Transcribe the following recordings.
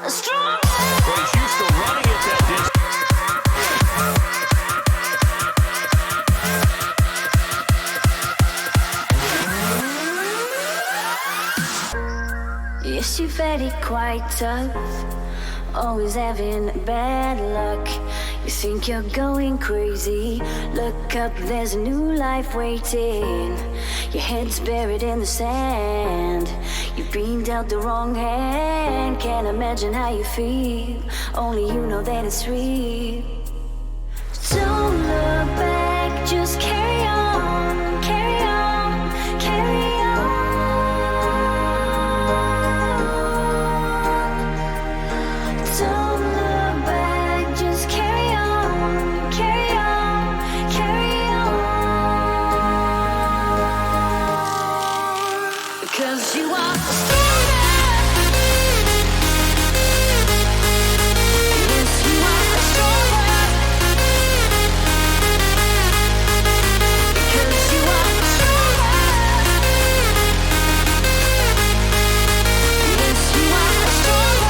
stronger. But he's used to running at that distance. Yes, you're very quite tough, always having bad luck. You think you're going crazy, look up, there's a new life waiting. Your head's buried in the sand, you've been dealt the wrong hand. Can't imagine how you feel, only you know that it's real. Don't look back, just carry on, carry on, carry on. Don't look back, just carry on, carry on, carry on. Because you are stronger. Yes, you are stronger. Because you are stronger. Yes, you are stronger.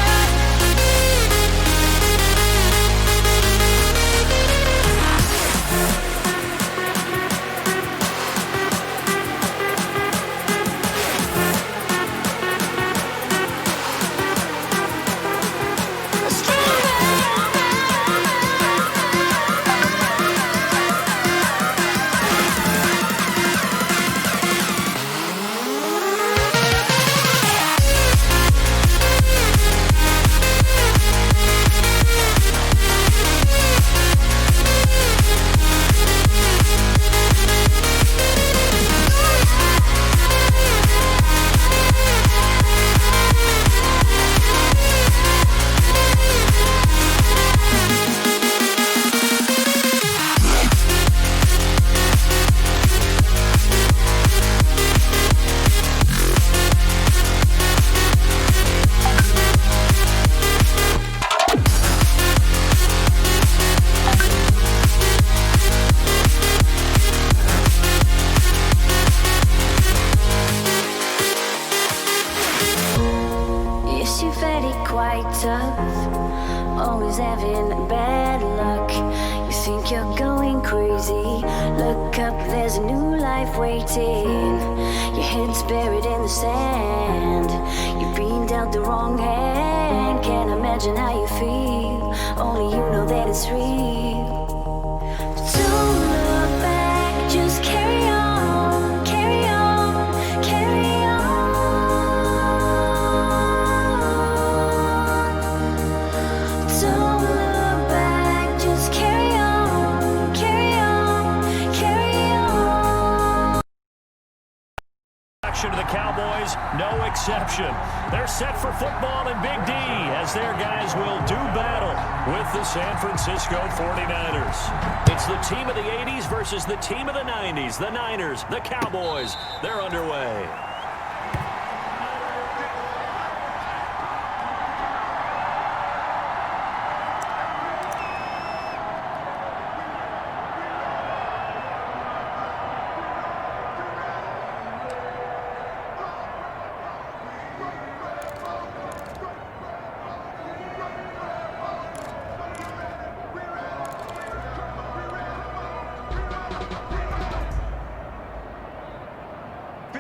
Yes, you're very quite tough, always having bad luck. You think you're going crazy, look up, there's a new life waiting. Your head's buried in the sand, you've been dealt the wrong hand. Can't imagine how you feel, only you know that it's real. Don't look back, just carry on, carry on, carry on. Don't look back, just carry on, carry on, carry on. action of the Cowboys, no exception. They're set for football in Big D as their guys will do battle with the San Francisco 49ers. It's the team of the 80s versus the team of the 90s. The Niners, the Cowboys, they're underway.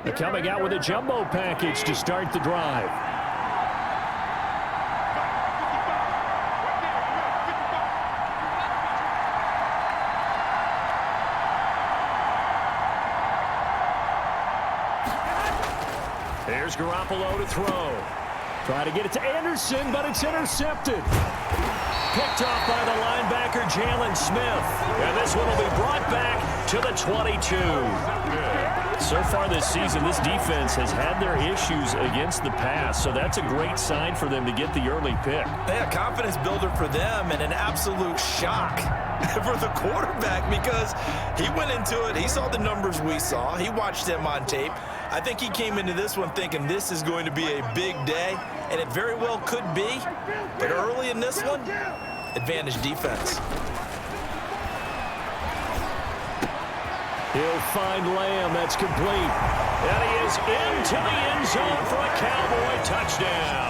They're coming out with a jumbo package to start the drive. Here's Garoppolo to throw. Try to get it to Anderson, but it's intercepted. Picked off by the linebacker, Jalen Smith. And this one will be brought back to the 22. So far this season, this defense has had their issues against the pass, so that's a great sign for them to get the early pick. Yeah, confidence builder for them and an absolute shock for the quarterback because he went into it. He saw the numbers we saw. He watched them on tape. I think he came into this one thinking this is going to be a big day, and it very well could be. But early in this one, advantage defense. He'll find Lamb. That's complete. And he is into the end zone for a Cowboy touchdown.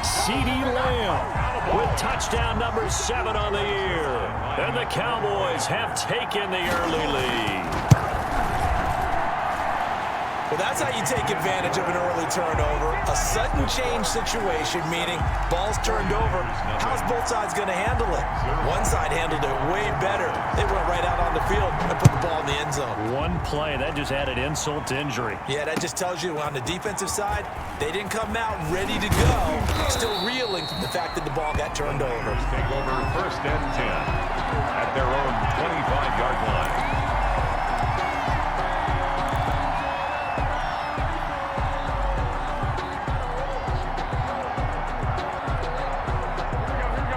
CeeDee Lamb with touchdown number 7 on the year. And the Cowboys have taken the early lead. Well, that's how you take advantage of an early turnover. A sudden change situation, meaning ball's turned over. How's both sides going to handle it? One side handled it way better. They went right out on the field and put the ball in the end zone. One play, that just added insult to injury. Yeah, that just tells you on the defensive side, they didn't come out ready to go. Still reeling from the fact that the ball got turned over. Take over 1st and 10 at their own 25-yard line.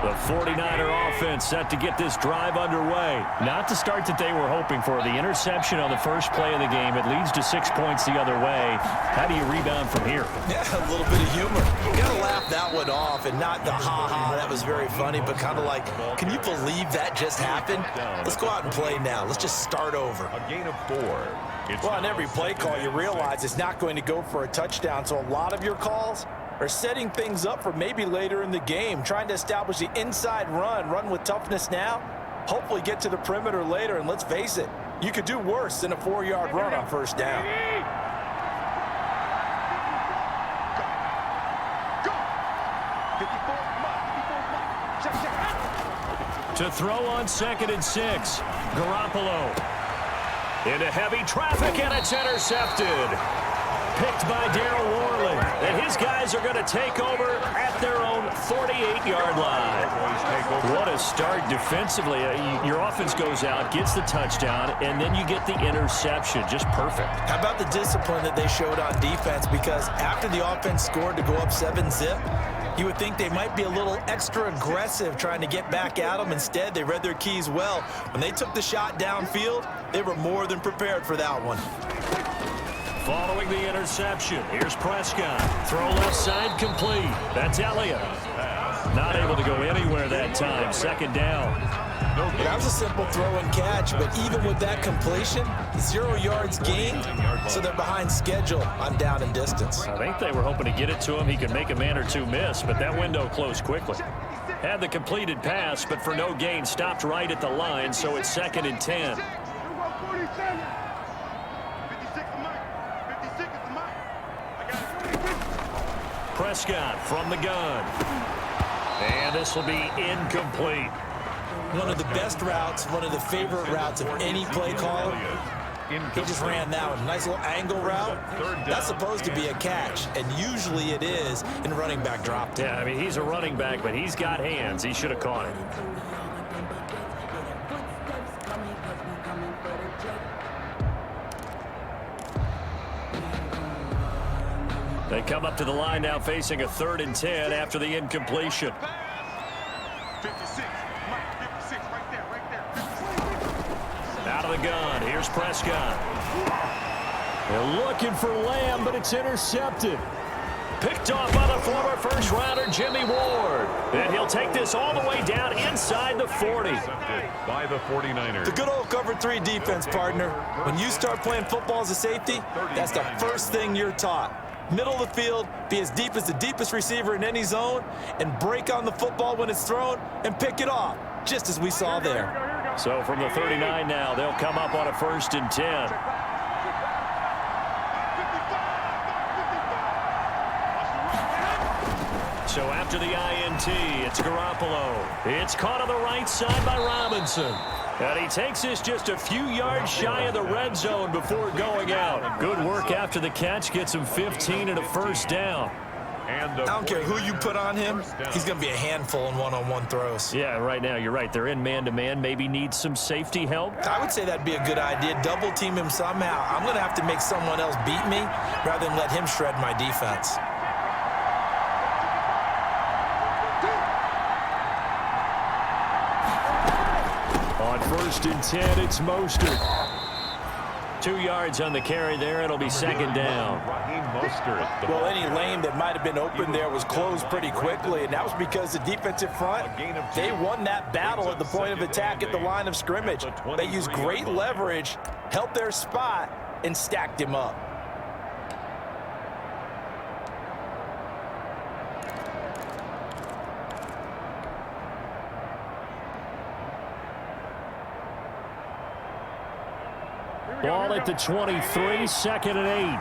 The 49er offense set to get this drive underway. Not the start that they were hoping for. The interception on the first play of the game. It leads to 6 points the other way. How do you rebound from here? Yeah, a little bit of humor. You got to laugh that one off and not the ha-ha. That was very funny, but kind of like, can you believe that just happened? Let's go out and play now. Let's just start over. A gain of 4. Well, on every play call, you realize it's not going to go for a touchdown, so a lot of your calls are setting things up for maybe later in the game, trying to establish the inside run with toughness now, hopefully get to the perimeter later, and let's face it, you could do worse than a 4-yard run on first down. To throw on 2nd and 6, Garoppolo into heavy traffic, and it's intercepted. Picked by Darryl Worley, and his guys are going to take over at their own 48-yard line. What a start defensively. Your offense goes out, gets the touchdown, and then you get the interception. Just perfect. How about the discipline that they showed on defense? Because after the offense scored to go up 7-zip, you would think they might be a little extra aggressive trying to get back at them. Instead, they read their keys well. When they took the shot downfield, they were more than prepared for that one. Following the interception, here's Prescott. Throw left side complete. That's Elliott. Not able to go anywhere that time. 2nd down. That was a simple throw and catch, but even with that completion, 0 yards gained, so they're behind schedule on down and distance. I think they were hoping to get it to him. He could make a man or two miss, but that window closed quickly. Had the completed pass, but for no gain, stopped right at the line, so it's 2nd and 10. Prescott from the gun. And this will be incomplete. One of the best routes, one of the favorite routes of any play caller. He just ran that one. Nice little angle route. That's supposed to be a catch, and usually it is in running back drop. Yeah, I mean, he's a running back, but he's got hands. He should have caught it. They come up to the line now facing a 3rd and 10 after the incompletion. 56, Mike, 56, right there. Out of the gun, here's Prescott. They're looking for Lamb, but it's intercepted. Picked off by the former first-rounder Jimmy Ward. And he'll take this all the way down inside the 40. By the 49ers. The good old cover 3 defense, partner. When you start playing football as a safety, that's the first thing you're taught. Middle of the field, be as deep as the deepest receiver in any zone, and break on the football when it's thrown and pick it off, just as we saw there. So from the 39 now, they'll come up on a 1st and 10. So after the INT, it's Garoppolo. It's caught on the right side by Robinson. And he takes this just a few yards shy of the red zone before going out. Good work after the catch. Gets him 15 and a 1st down. I don't care who you put on him, he's going to be a handful in one-on-one throws. Yeah, right now, you're right. They're in man-to-man. Maybe need some safety help. I would say that'd be a good idea. Double team him somehow. I'm going to have to make someone else beat me rather than let him shred my defense. On 1st and 10, it's Mostert. 2 yards on the carry there. It'll be 2nd down. Well, any lane that might have been open there was closed pretty quickly, and that was because the defensive front, they won that battle at the point of attack at the line of scrimmage. They used great leverage, held their spot, and stacked him up. Ball at the 23, second and 8.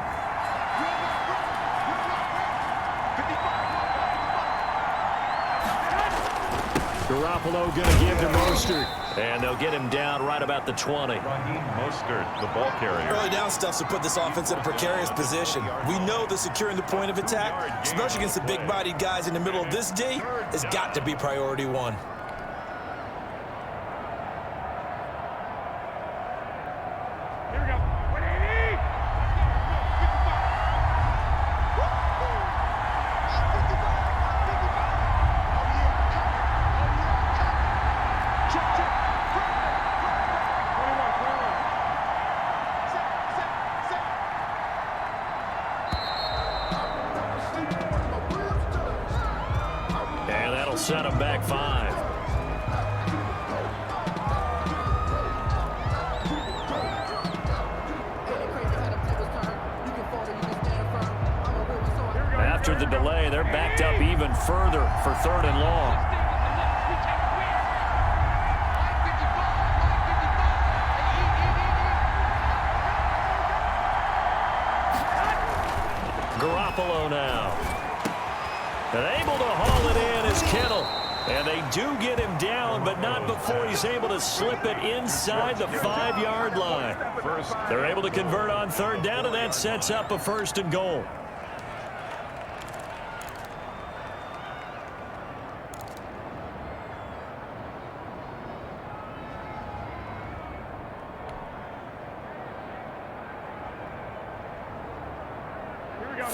Garoppolo going to give to Mostert. And they'll get him down right about the 20. Mostert, the ball carrier. Early down stuff to put this offense in a precarious position. We know that securing the point of attack, especially against the big-bodied guys in the middle of this D, has got to be priority one. Set him back 5. After the delay, they're backed up even further for 3rd and long. Garoppolo now. And able to haul it in is Kittle. And they do get him down, but not before he's able to slip it inside the 5-yard line. They're able to convert on 3rd down, and that sets up a 1st and goal.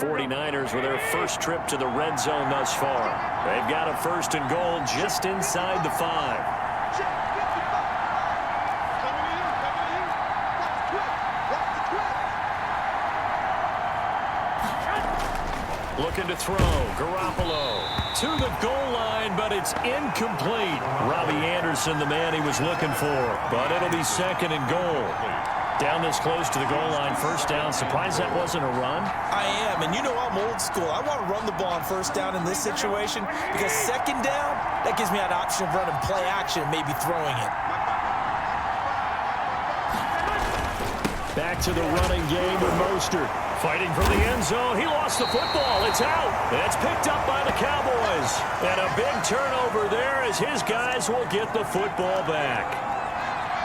'49ers with their first trip to the red zone thus far. They've got a 1st and goal just inside the 5. Looking to throw. Garoppolo to the goal line, but it's incomplete. Robbie Anderson, the man he was looking for, but it'll be 2nd and goal. Down this close to the goal line, 1st down. Surprised that wasn't a run? I am, and you know I'm old school. I want to run the ball on 1st down in this situation because 2nd down, that gives me an option of running play action and maybe throwing it. Back to the running game with Mostert. Fighting from the end zone. He lost the football. It's out. It's picked up by the Cowboys. And a big turnover there as his guys will get the football back.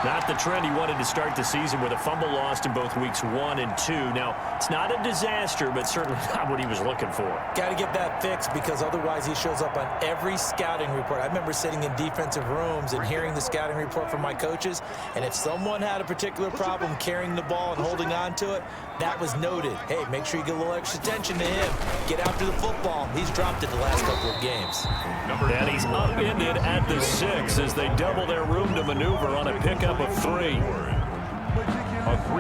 Not the trend he wanted to start the season with a fumble lost in both weeks 1 and 2. Now, it's not a disaster, but certainly not what he was looking for. Got to get that fixed because otherwise he shows up on every scouting report. I remember sitting in defensive rooms and hearing the scouting report from my coaches, and if someone had a particular problem carrying the ball and holding on to it, that was noted. Hey, make sure you get a little extra attention to him. Get after the football. He's dropped it the last couple of games. And he's upended at the 6 as they double their room to maneuver on a pickup of 3.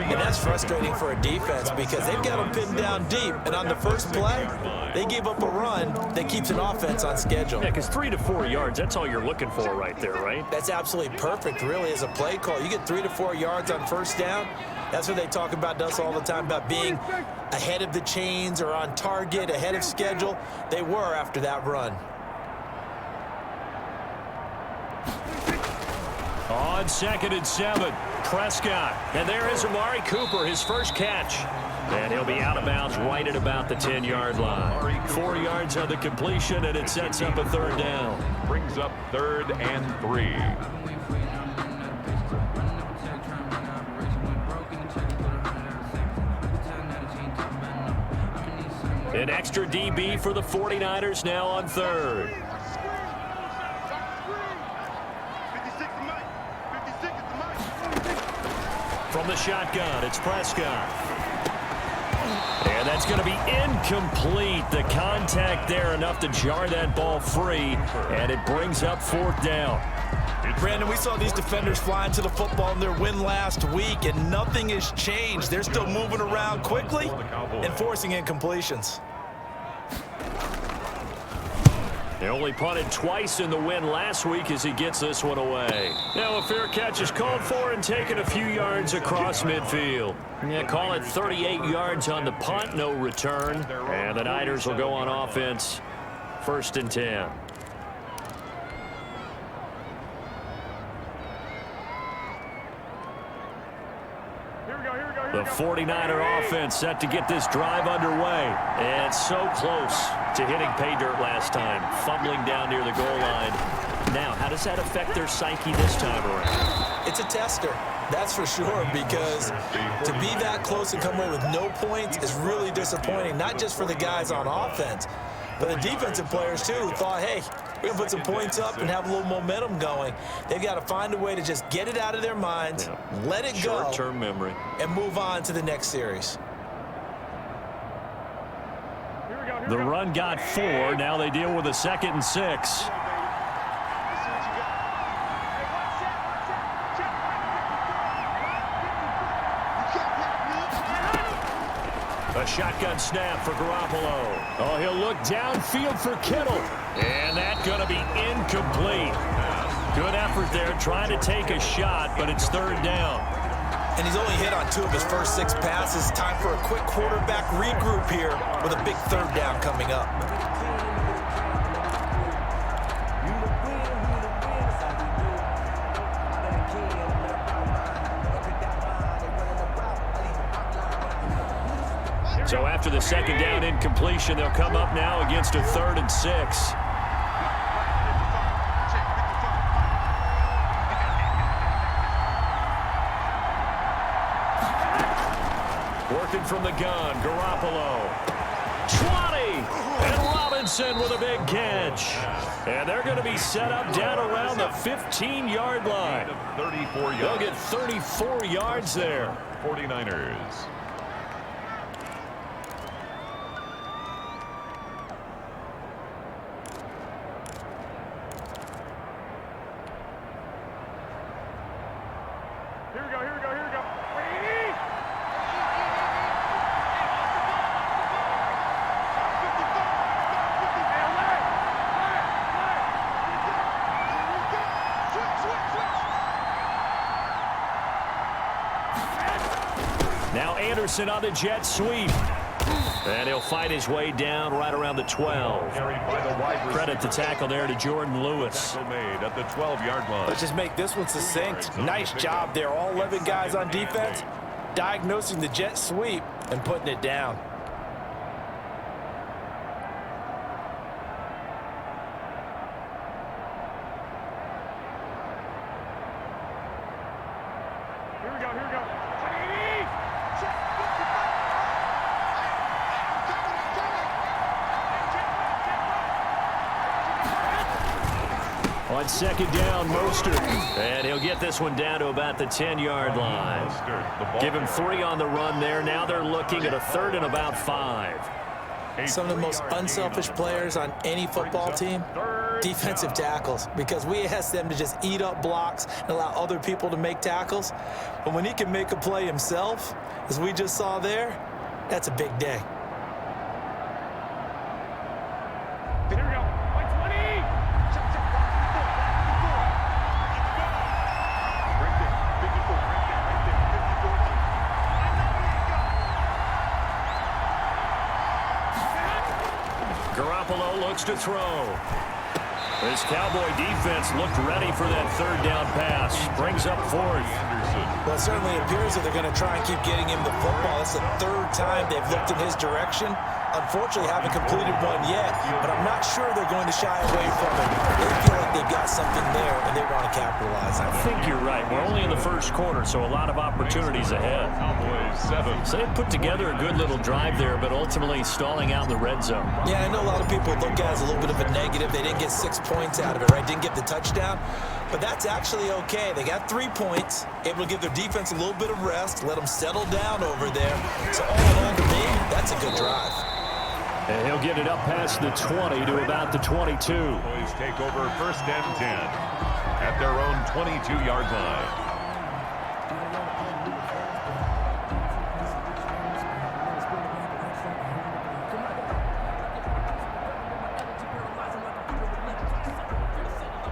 And that's frustrating for a defense because they've got them pinned down deep. And on the first play, they gave up a run that keeps an offense on schedule. Yeah, because 3 to 4 yards, that's all you're looking for right there, right? That's absolutely perfect, really, as a play call. You get 3 to 4 yards on 1st down. That's what they talk about us all the time, about being ahead of the chains or on target, ahead of schedule. They were after that run. On 2nd and 7, Prescott. And there is Amari Cooper, his first catch. And he'll be out of bounds right at about the 10-yard line. 4 yards on the completion, and it sets up a 3rd down. Brings up 3rd and 3. An extra DB for the 49ers now on 3rd. From the shotgun, it's Prescott. And that's going to be incomplete. The contact there enough to jar that ball free, and it brings up 4th down. Brandon, we saw these defenders flying to the football in their win last week, and nothing has changed. They're still moving around quickly and forcing incompletions. They only punted twice in the win last week as he gets this one away. Now a fair catch is called for and taken a few yards across midfield. Yeah, call it 38 yards on the punt, no return. And the Niners will go on offense, 1st and 10. Here we go, here we go. The 49er offense set to get this drive underway. And so close to hitting pay dirt last time, fumbling down near the goal line. Now, how does that affect their psyche this time around? It's a tester, that's for sure, because to be that close and come away with no points is really disappointing, not just for the guys on offense, but the defensive players, too, who thought, hey, we're going to put some points up and have a little momentum going. They've got to find a way to just get it out of their minds, let it go, short-term memory, and move on to the next series. The run got 4. Now they deal with a 2nd and 6. A shotgun snap for Garoppolo. Oh, he'll look downfield for Kittle. And that's going to be incomplete. Good effort there trying to take a shot, but it's 3rd down. And he's only hit on 2 of his first 6 passes. Time for a quick quarterback regroup here with a big 3rd down coming up. So after the 2nd down incompletion, they'll come up now against a 3rd and 6. Working from the gun, Garoppolo. 20! And Robinson with a big catch. And they're going to be set up down around the 15-yard line. 34 yards. They'll get 34 yards there. 49ers. Now Anderson on the jet sweep. And he'll fight his way down right around the 12. Credit the tackle there to Jordan Lewis. Tackle made at the 12-yard line. Let's just make this one succinct. Nice job there. All 11 guys on defense diagnosing the jet sweep and putting it down. On 2nd down, Mostert. And he'll get this one down to about the 10-yard line. Give him 3 on the run there. Now they're looking at a 3rd and about 5. Some of the most unselfish players on any football team, defensive tackles, because we ask them to just eat up blocks and allow other people to make tackles. But when he can make a play himself, as we just saw there, that's a big day. Garoppolo looks to throw. This Cowboy defense looked ready for that 3rd down pass. Brings up 4th. Well, it certainly appears that they're going to try and keep getting him the football. It's the 3rd time they've looked in his direction. Unfortunately, haven't completed one yet, but I'm not sure they're going to shy away from it. They feel like they've got something there, and they want to capitalize on it. I think you're right. We're only in the 1st quarter, so a lot of opportunities ahead. Cowboys 7. So they put together a good little drive there, but ultimately stalling out in the red zone. Yeah, I know a lot of people look at it as a little bit of a negative. They didn't get 6 points out of it, right? Didn't get the touchdown. But that's actually okay. They got 3 points, able to give their defense a little bit of rest, let them settle down over there. So all in all, to me, that's a good drive. And he'll get it up past the 20 to about the 22. Cowboys take over 1st and 10 at their own 22-yard line.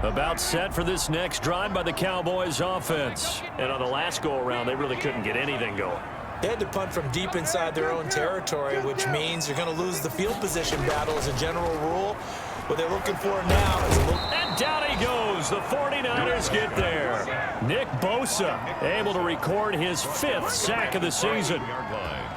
About set for this next drive by the Cowboys offense. And on the last go-around, they really couldn't get anything going. They had to punt from deep inside their own territory, which means you're going to lose the field position battle as a general rule. What they're looking for now is a little... And down he goes. The 49ers get there. Nick Bosa able to record his 5th sack of the season.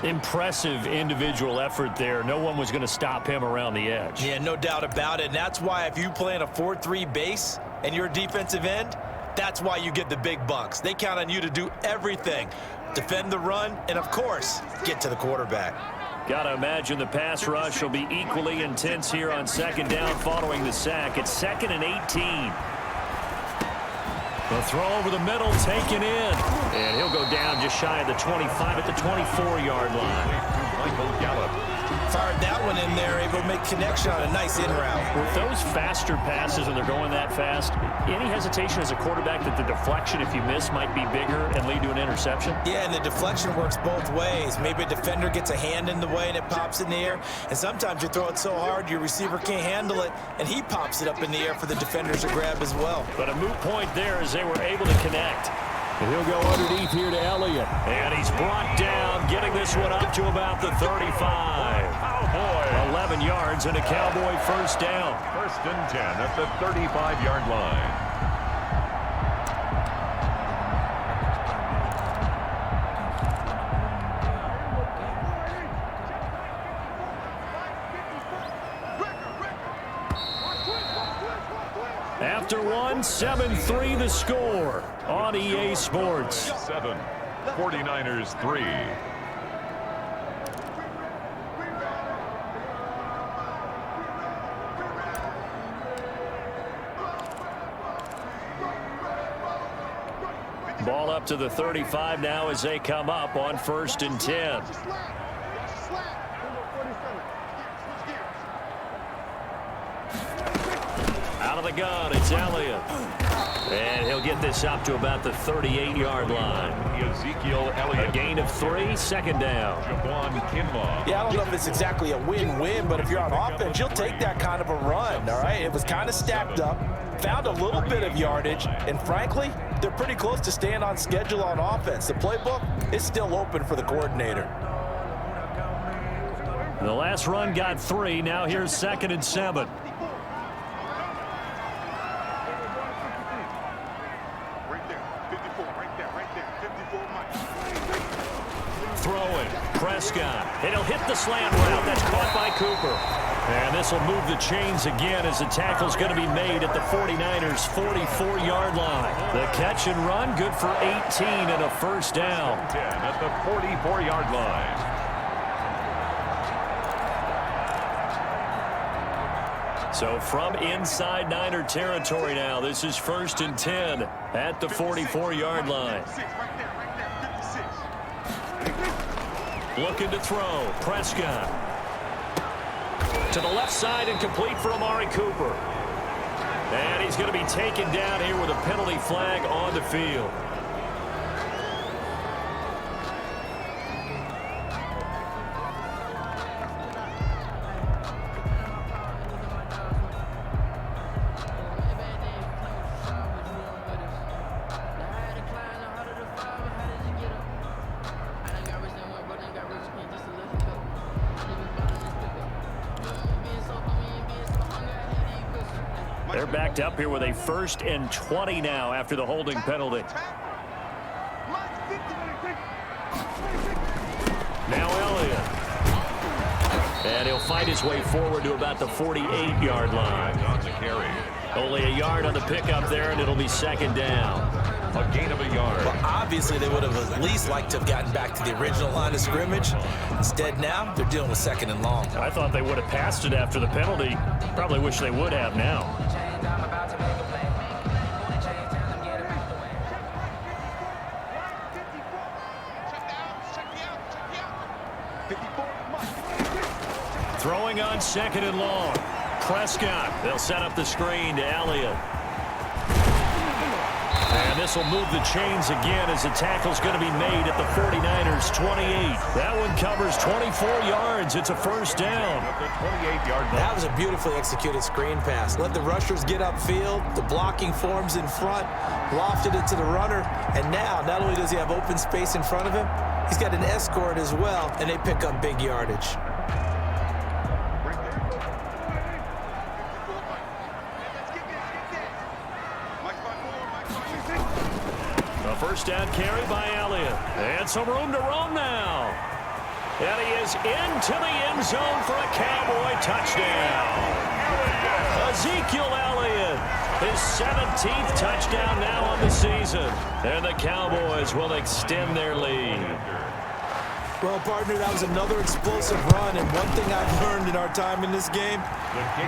Impressive individual effort there. No one was going to stop him around the edge. Yeah, no doubt about it. And that's why if you play in a 4-3 base and you're a defensive end, that's why you get the big bucks. They count on you to do everything. Defend the run and, of course, get to the quarterback. Got to imagine the pass rush will be equally intense here on 2nd down following the sack. It's 2nd and 18. The throw over the middle, taken in. And he'll go down just shy of the 25 at the 24-yard line. Michael Gallup. Fired that one in there, able to make connection on a nice in route. With those faster passes and they're going that fast, any hesitation as a quarterback that the deflection, if you miss, might be bigger and lead to an interception? Yeah, and the deflection works both ways. Maybe a defender gets a hand in the way and it pops in the air. And sometimes you throw it so hard your receiver can't handle it, and he pops it up in the air for the defenders to grab as well. But a moot point there as they were able to connect. And he'll go underneath here to Elliott. And he's brought down, getting this one up to about the 35. Cowboy. 11 yards and a Cowboy 1st down. 1st and 10 at the 35-yard line. After one, 7-3 the score on EA Sports. 7, 49ers 3. Ball up to the 35 now as they come up on 1st and 10. Out of the gun, it's Elliott. And he'll get this up to about the 38-yard line. Ezekiel Elliott. A gain of 3, 2nd down. Yeah, I don't know if it's exactly a win-win, but if you're on offense, you'll take that kind of a run, all right? It was kind of stacked up, found a little bit of yardage, and frankly, they're pretty close to staying on schedule on offense. The playbook is still open for the coordinator. The last run got 3. Now here's 2nd and 7. Throwing, Prescott, and he'll hit the slant route. That's caught by Cooper. And this will move the chains again as the tackle's going to be made at the 49ers' 44-yard line. The catch and run, good for 18 and a 1st down. 10 at the 44-yard line. So from inside Niner territory now, this is 1st and 10 at the 44-yard line. Looking to throw. Prescott. To the left side and complete for Amari Cooper. And he's going to be taken down here with a penalty flag on the field. They're backed up here with a 1st and 20 now after the holding penalty. Now Elliott. And he'll fight his way forward to about the 48-yard line. On the carry. Only a yard on the pickup there, and it'll be 2nd down. A gain of a yard. Well, obviously, they would have at least liked to have gotten back to the original line of scrimmage. Instead, now they're dealing with 2nd and long. I thought they would have passed it after the penalty. Probably wish they would have now. Throwing on 2nd and long. Prescott. They'll set up the screen to Elliott. And this will move the chains again as the tackle's going to be made at the 49ers' 28. That one covers 24 yards. It's a 1st down. That was a beautifully executed screen pass. Let the rushers get upfield. The blocking forms in front. Lofted it to the runner. And now, not only does he have open space in front of him, he's got an escort as well, and they pick up big yardage. first down carry by Elliott. And some room to roam now. And he is into the end zone for a Cowboy touchdown. Ezekiel Elliott, his 17th touchdown now on the season. And the Cowboys will extend their lead. Well, partner, that was another explosive run, and one thing I've learned in our time in this game,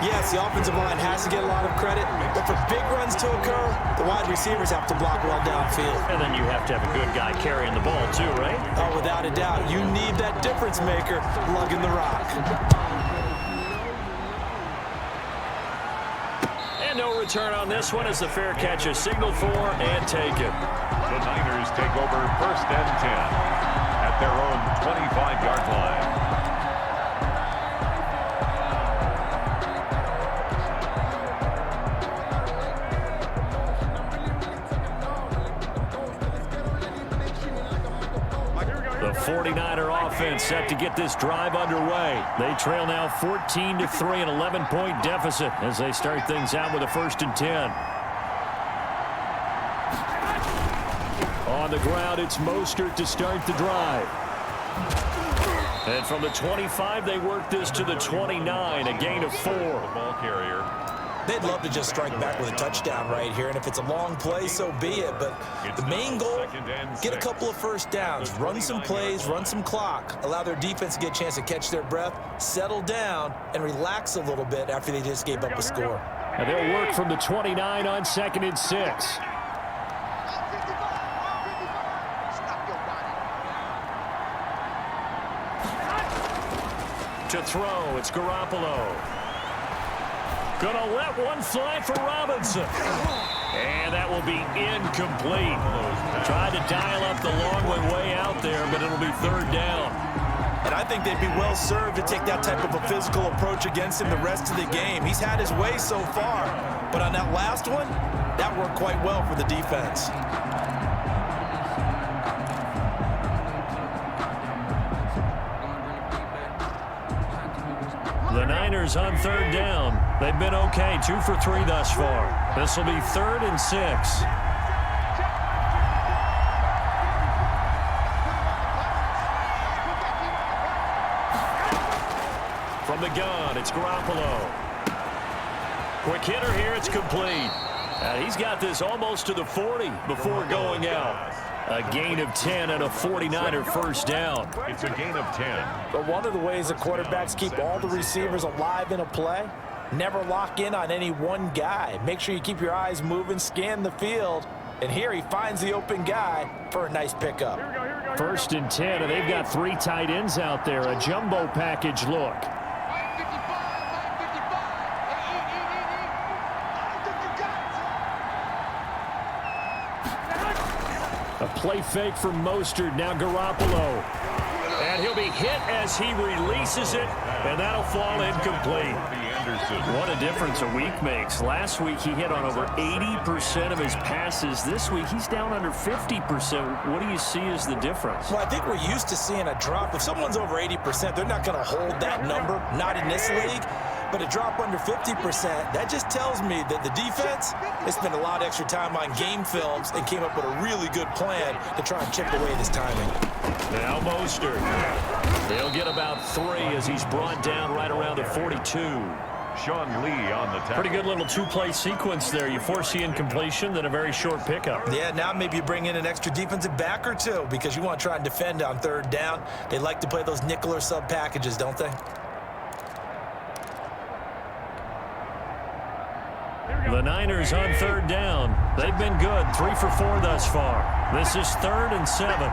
yes, the offensive line has to get a lot of credit, but for big runs to occur, the wide receivers have to block well downfield. And then you have to have a good guy carrying the ball too, right? Oh, without a doubt. You need that difference maker lugging the rock. And no return on this one as the fair catch is signaled for and taken. The Niners take over first and 10 at their own 25-yard line. The 49er offense set to get this drive underway. They trail now 14-3, an 11-point deficit as they start things out with a 1st and 10. On the ground, it's Mostert to start the drive. And from the 25, they work this to the 29, a gain of 4. Ball carrier. They'd love to just strike back with a touchdown right here, and if it's a long play, so be it. But the main goal, get a couple of first downs, run some plays, run some clock, allow their defense to get a chance to catch their breath, settle down, and relax a little bit after they just gave up a score. And they'll work from the 29 on 2nd and 6. To throw, it's Garoppolo. Gonna let one fly for Robinson. And that will be incomplete. Tried to dial up the long one way out there, but it'll be 3rd down. And I think they'd be well served to take that type of a physical approach against him the rest of the game. He's had his way so far, but on that last one, that worked quite well for the defense. The Niners on 3rd down. They've been okay, 2 for 3 thus far. This will be 3rd and 6. From the gun, it's Garoppolo. Quick hitter here, it's complete. And he's got this almost to the 40 before going out. A gain of 10 and a 49er first down. It's a gain of 10. But one of the ways the quarterbacks keep all the receivers alive in a play, never lock in on any one guy. Make sure you keep your eyes moving, scan the field. And here he finds the open guy for a nice pickup. 1st and 10, and they've got 3 tight ends out there. A jumbo package look. A play fake from Mostert, now Garoppolo. And he'll be hit as he releases it, and that'll fall incomplete. What a difference a week makes. Last week he hit on over 80% of his passes. This week he's down under 50%. What do you see as the difference? Well, I think we're used to seeing a drop. If someone's over 80%, they're not going to hold that number, not in this league. But a drop under 50%, that just tells me that the defense, they spent a lot of extra time on game films and came up with a really good plan to try and chip away this timing. Now Mostert. They'll get about 3 as he's brought down right around the 42. Sean Lee on the tackle. Pretty good little 2-play sequence there. You force the incompletion, then a very short pickup. Yeah, now maybe you bring in an extra defensive back or 2 because you want to try and defend on 3rd down. They like to play those nickel or sub packages, don't they? The Niners on 3rd down. They've been good, 3 for 4 thus far. This is 3rd and 7.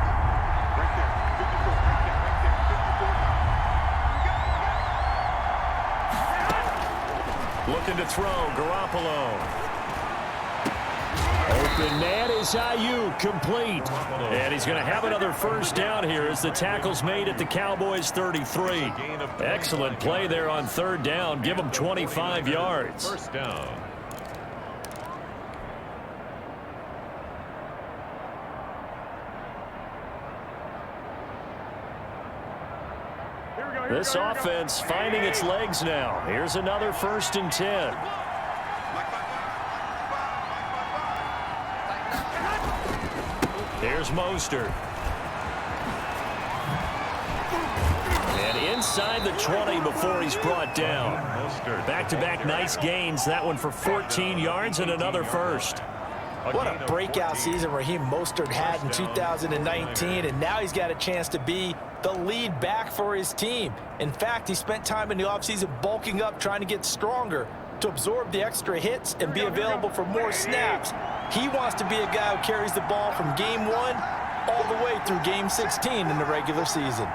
Looking to throw, Garoppolo. Open man is Ayuk, complete. And he's going to have another first down here as the tackle's made at the Cowboys 33. Excellent play there on 3rd down. Give them 25 yards. First down. This offense finding its legs now. Here's another 1st and 10. Here's Mostert. And inside the 20 before he's brought down. Back-to-back nice gains. That one for 14 yards and another first. What a breakout season Raheem Mostert had in 2019, and now he's got a chance to be the lead back for his team. In fact, he spent time in the offseason bulking up, trying to get stronger to absorb the extra hits and be available for more snaps. He wants to be a guy who carries the ball from game 1 all the way through game 16 in the regular season.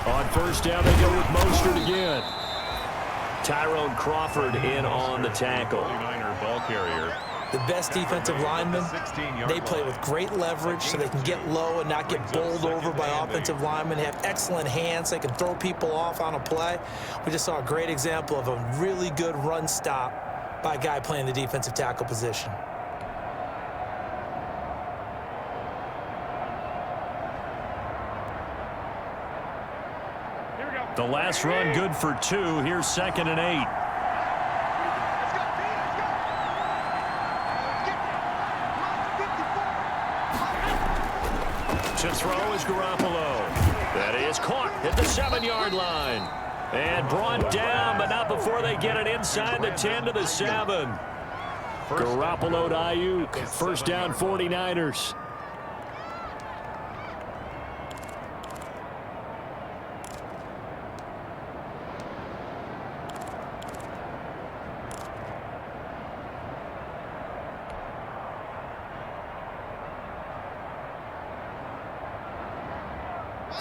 On first down, they go with Mostert again. Tyrone Crawford in on the tackle. Ball carrier. The best defensive linemen, they play with great leverage so they can get low and not get bowled over by offensive linemen. They have excellent hands. They can throw people off on a play. We just saw a great example of a really good run stop by a guy playing the defensive tackle position. The last run good for 2. Here's 2nd and 8. To throw is Garoppolo. That is caught at the 7-yard line. And brought down, but not before they get it inside the 10 to the 7. Garoppolo to Ayuk. First down 49ers.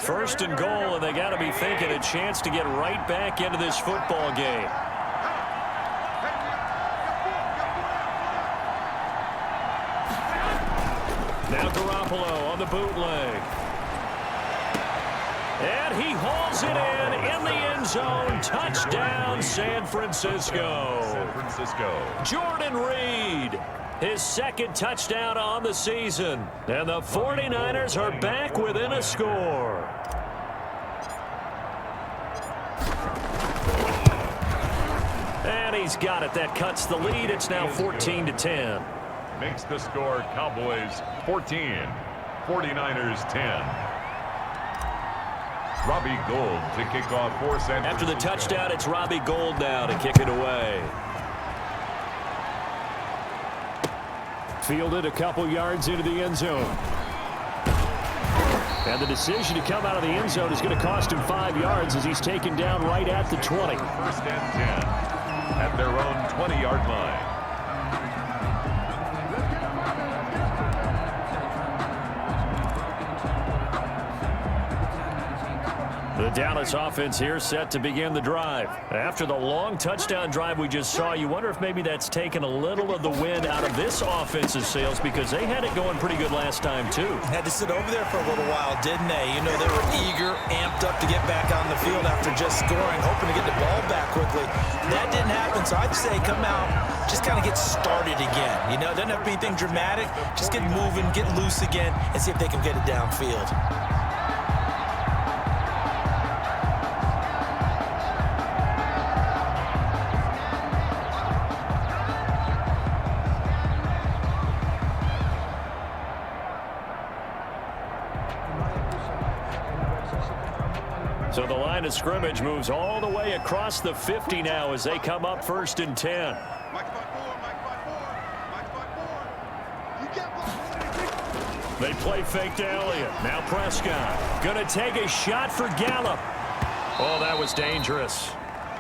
First and goal, and they got to be thinking a chance to get right back into this football game. Now Garoppolo on the bootleg. And he hauls it in the end zone. Touchdown, San Francisco. Jordan Reed. His second touchdown on the season. And the 49ers are back within a score. And he's got it. That cuts the lead. It's now 14-10. Makes the score Cowboys 14, 49ers 10. Robbie Gould to kick off for San Francisco. After the touchdown, it's Robbie Gould now to kick it away. Fielded a couple yards into the end zone. And the decision to come out of the end zone is going to cost him 5 yards as he's taken down right at the 20. First and 10 at their own 20-yard line. The Dallas offense here set to begin the drive. After the long touchdown drive we just saw, you wonder if maybe that's taken a little of the wind out of this offense's sails because they had it going pretty good last time, too. Had to sit over there for a little while, didn't they? You know, they were eager, amped up to get back on the field after just scoring, hoping to get the ball back quickly. That didn't happen, so I'd say come out, just kind of get started again. You know, it doesn't have to be anything dramatic. Just get moving, get loose again, and see if they can get it downfield. So the line of scrimmage moves all the way across the 50 now as they come up first and 10. They play fake to Elliott. Now Prescott. Going to take a shot for Gallup. Oh, that was dangerous.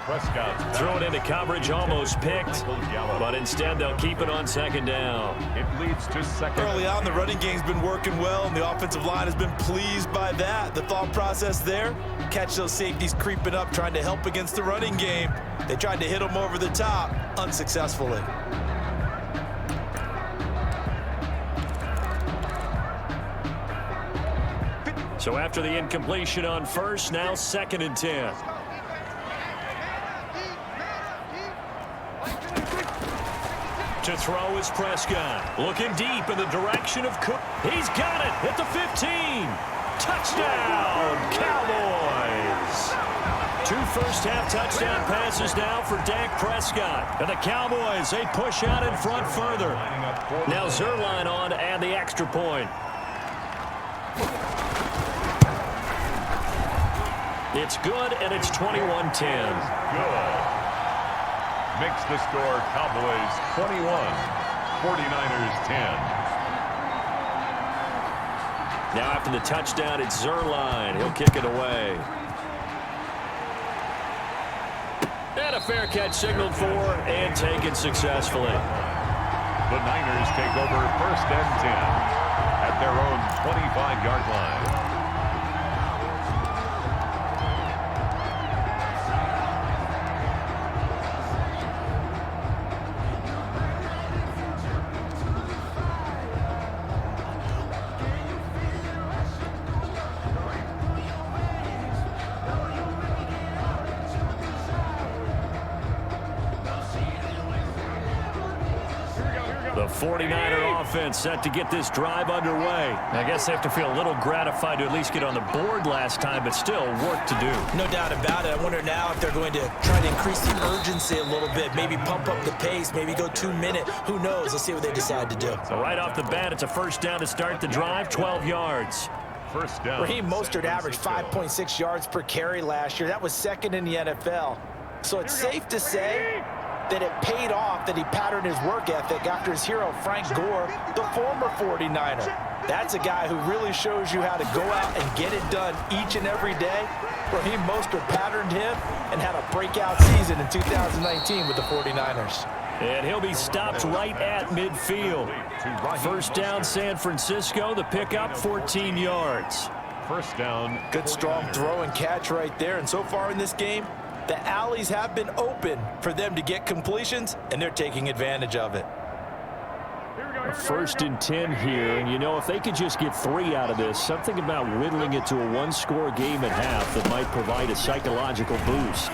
Prescott throw it into coverage, almost picked, but instead they'll keep it on second down. It leads to second. Early on, the running game's been working well, and the offensive line has been pleased by that. The thought process there, catch those safeties creeping up, trying to help against the running game. They tried to hit them over the top, unsuccessfully. So after the incompletion on first, now second and 10. To throw is Prescott. Looking deep in the direction of Cook. He's got it at the 15. Touchdown, Cowboys. first half touchdown passes now for Dak Prescott. And the Cowboys, they push out in front further. Now Zerline on to add the extra point. It's good, and it's 21-10. Good. Makes the score Cowboys 21, 49ers 10. Now after the touchdown, it's Zerline. He'll kick it away. And a fair catch signaled for and taken successfully. The Niners take over 1st and 10 at their own 25-yard line. The 49er offense set to get this drive underway. I guess they have to feel a little gratified to at least get on the board last time, but still work to do. No doubt about it. I wonder now if they're going to try to increase the urgency a little bit, maybe pump up the pace, maybe go 2 minute. Who knows? Let's see what they decide to do. So right off the bat, it's a first down to start the drive, 12 yards. First down. Raheem Mostert averaged 5.6 yards per carry last year. That was second in the NFL. So it's safe to say that it paid off that he patterned his work ethic after his hero, Frank Gore, the former 49er. That's a guy who really shows you how to go out and get it done each and every day. Raheem Mostert patterned him and had a breakout season in 2019 with the 49ers. And he'll be stopped right at midfield. First down, San Francisco. The pickup, 14 yards. First down. Good strong throw and catch right there. And so far in this game, the alleys have been open for them to get completions, and they're taking advantage of it. First and 10 here, and you know, if they could just get 3 out of this, something about whittling it to a one-score game at half that might provide a psychological boost.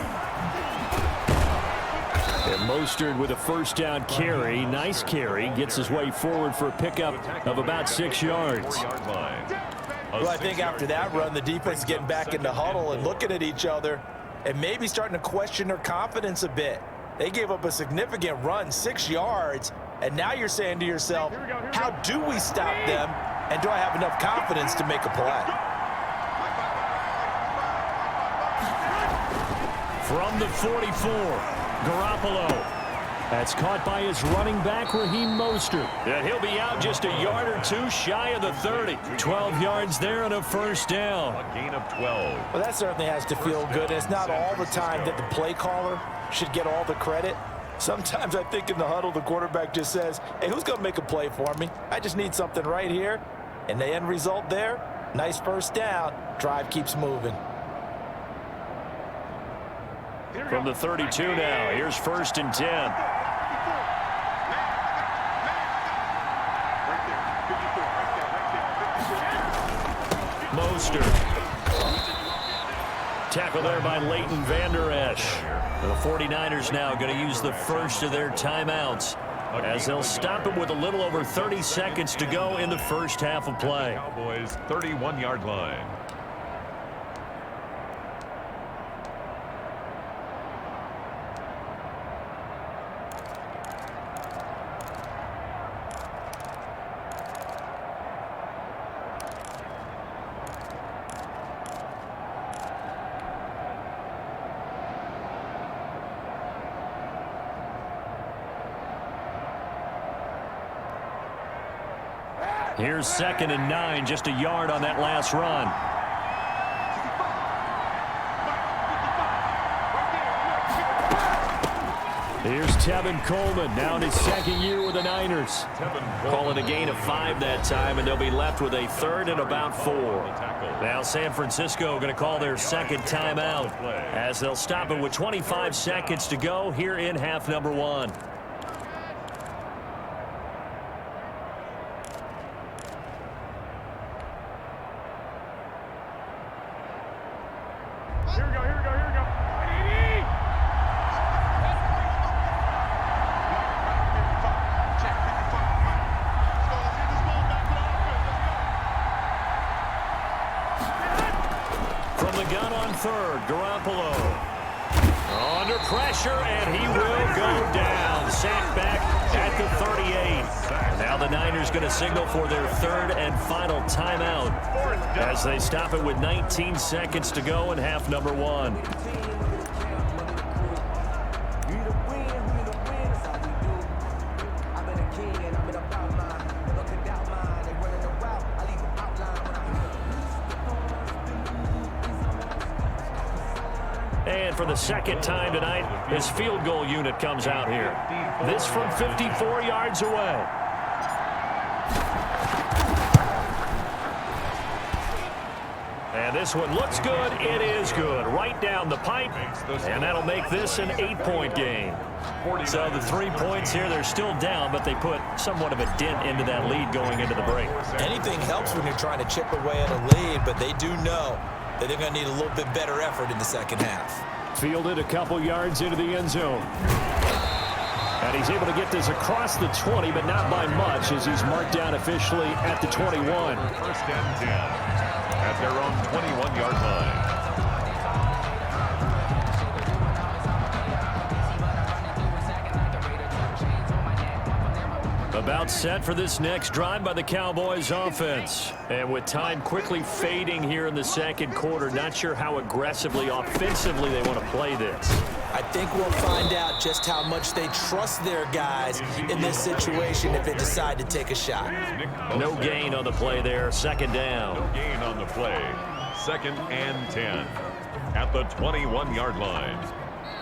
And Mostert with a first down carry, nice carry, gets his way forward for a pickup of about 6 yards. Well, I think after that run, the defense is getting back in the huddle and looking at each other and maybe starting to question their confidence a bit. They gave up a significant run, 6 yards, and now you're saying to yourself, how do we stop them, and do I have enough confidence to make a play? From the 44, Garoppolo. That's caught by his running back, Raheem Mostert. And he'll be out just a yard or two shy of the 30. 12 yards there and a first down. A gain of 12. Well, that certainly has to feel good. It's not all the time that the play caller should get all the credit. Sometimes I think in the huddle, the quarterback just says, hey, who's going to make a play for me? I just need something right here. And the end result there, nice first down. Drive keeps moving. From the 32 now, here's first and 10. Mostert. Tackle there by Leighton Vander Esch. The 49ers now going to use the first of their timeouts as they'll stop him with a little over 30 seconds to go in the first half of play. Cowboys 31-yard line. Here's second and 9, just a yard on that last run. Here's Tevin Coleman, now in his second year with the Niners. Calling a gain of 5 that time, and they'll be left with a third and about 4. Now San Francisco going to call their second timeout as they'll stop it with 25 seconds to go here in half number 1. From the gun on third, Garoppolo. Under pressure, and he will go down. Sacked back at the 38. Now the Niners going to signal for their third and final timeout as they stop it with 19 seconds to go in half number one. And for the second time tonight, his field goal unit comes out here. This from 54 yards away. And this one looks good. It is good. Right down the pipe. And that'll make this an 8-point game. So the 3 points here, they're still down, but they put somewhat of a dent into that lead going into the break. Anything helps when you're trying to chip away at a lead, but they do know that they're going to need a little bit better effort in the second half. Fielded a couple yards into the end zone. And he's able to get this across the 20, but not by much as he's marked down officially at the 21. First and 10 at their own 21-yard line. About set for this next drive by the Cowboys offense. And with time quickly fading here in the second quarter, not sure how aggressively, offensively they want to play this. I think we'll find out just how much they trust their guys in this situation if they decide to take a shot. No gain on the play there. Second down. No gain on the play. Second and 10 at the 21-yard line.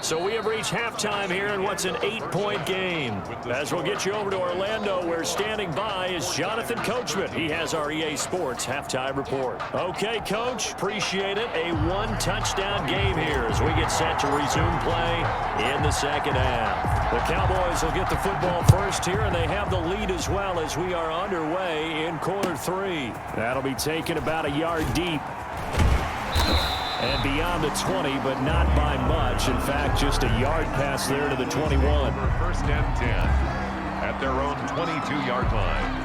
So we have reached halftime here in what's an 8-point game. As we'll get you over to Orlando, where standing by is Jonathan Coachman. He has our EA Sports halftime report. Okay, Coach, appreciate it. A one-touchdown game here as we get set to resume play in the second half. The Cowboys will get the football first here, and they have the lead as well as we are underway in quarter three. That'll be taken about a yard deep. And beyond the 20, but not by much. In fact, just a yard pass there to the 21. First and 10 at their own 22-yard line.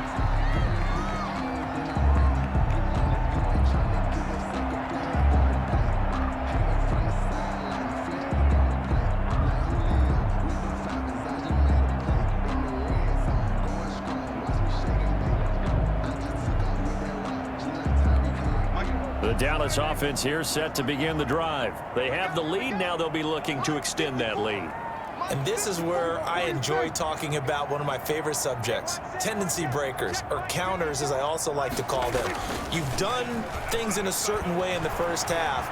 The Dallas offense here set to begin the drive. They have the lead. Now they'll be looking to extend that lead. And this is where I enjoy talking about one of my favorite subjects, tendency breakers, or counters as I also like to call them. You've done things in a certain way in the first half,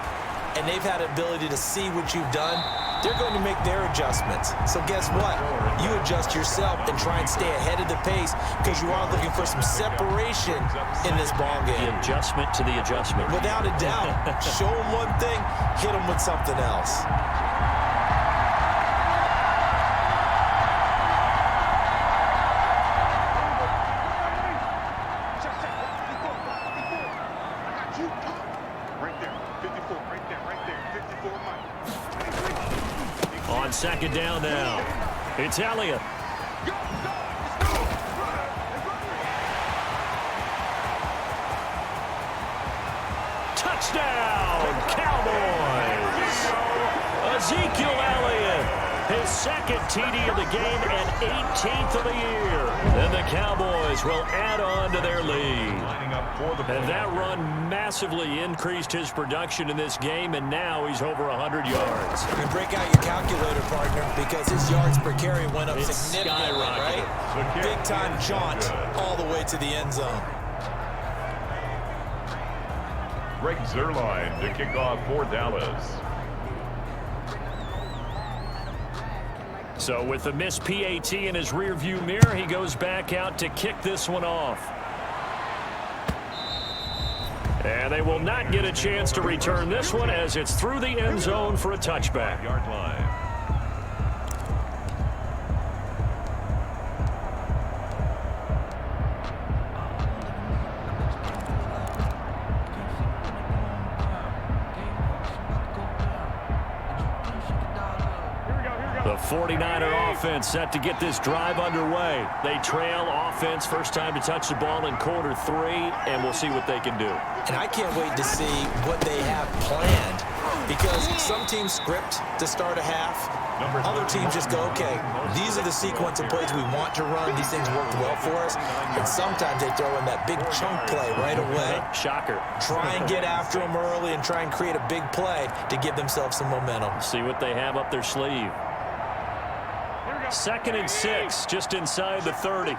and they've had the ability to see what you've done. They're going to make their adjustments. So guess what? You adjust yourself and try and stay ahead of the pace because you are looking for some separation in this ball game. The adjustment to the adjustment. Without a doubt. Show them one thing, hit them with something else. On second down now, it's Elliott. Touchdown, Cowboys! Ezekiel Elliott, his second TD of the game and 18th of the year. Then the Cowboys will add on to their lead. And that run massively increased his production in this game, and now he's over 100 yards. You can break out your calculator, partner, because his yards per carry went up significantly, right? Big-time jaunt all the way to the end zone. Greg Zuerlein to kick off for Dallas. So with the missed PAT in his rearview mirror, he goes back out to kick this one off. And they will not get a chance to return this one as it's through the end zone for a touchback. Yard line. The 49er offense set to get this drive underway. They trail offense first time to touch the ball in quarter three, and we'll see what they can do. And I can't wait to see what they have planned because some teams script to start a half. Other teams just go, okay, these are the sequence of plays we want to run. These things worked well for us. And sometimes they throw in that big chunk play right away. Shocker. Try and get after them early and try and create a big play to give themselves some momentum. See what they have up their sleeve. 2nd and 6, just inside the 30.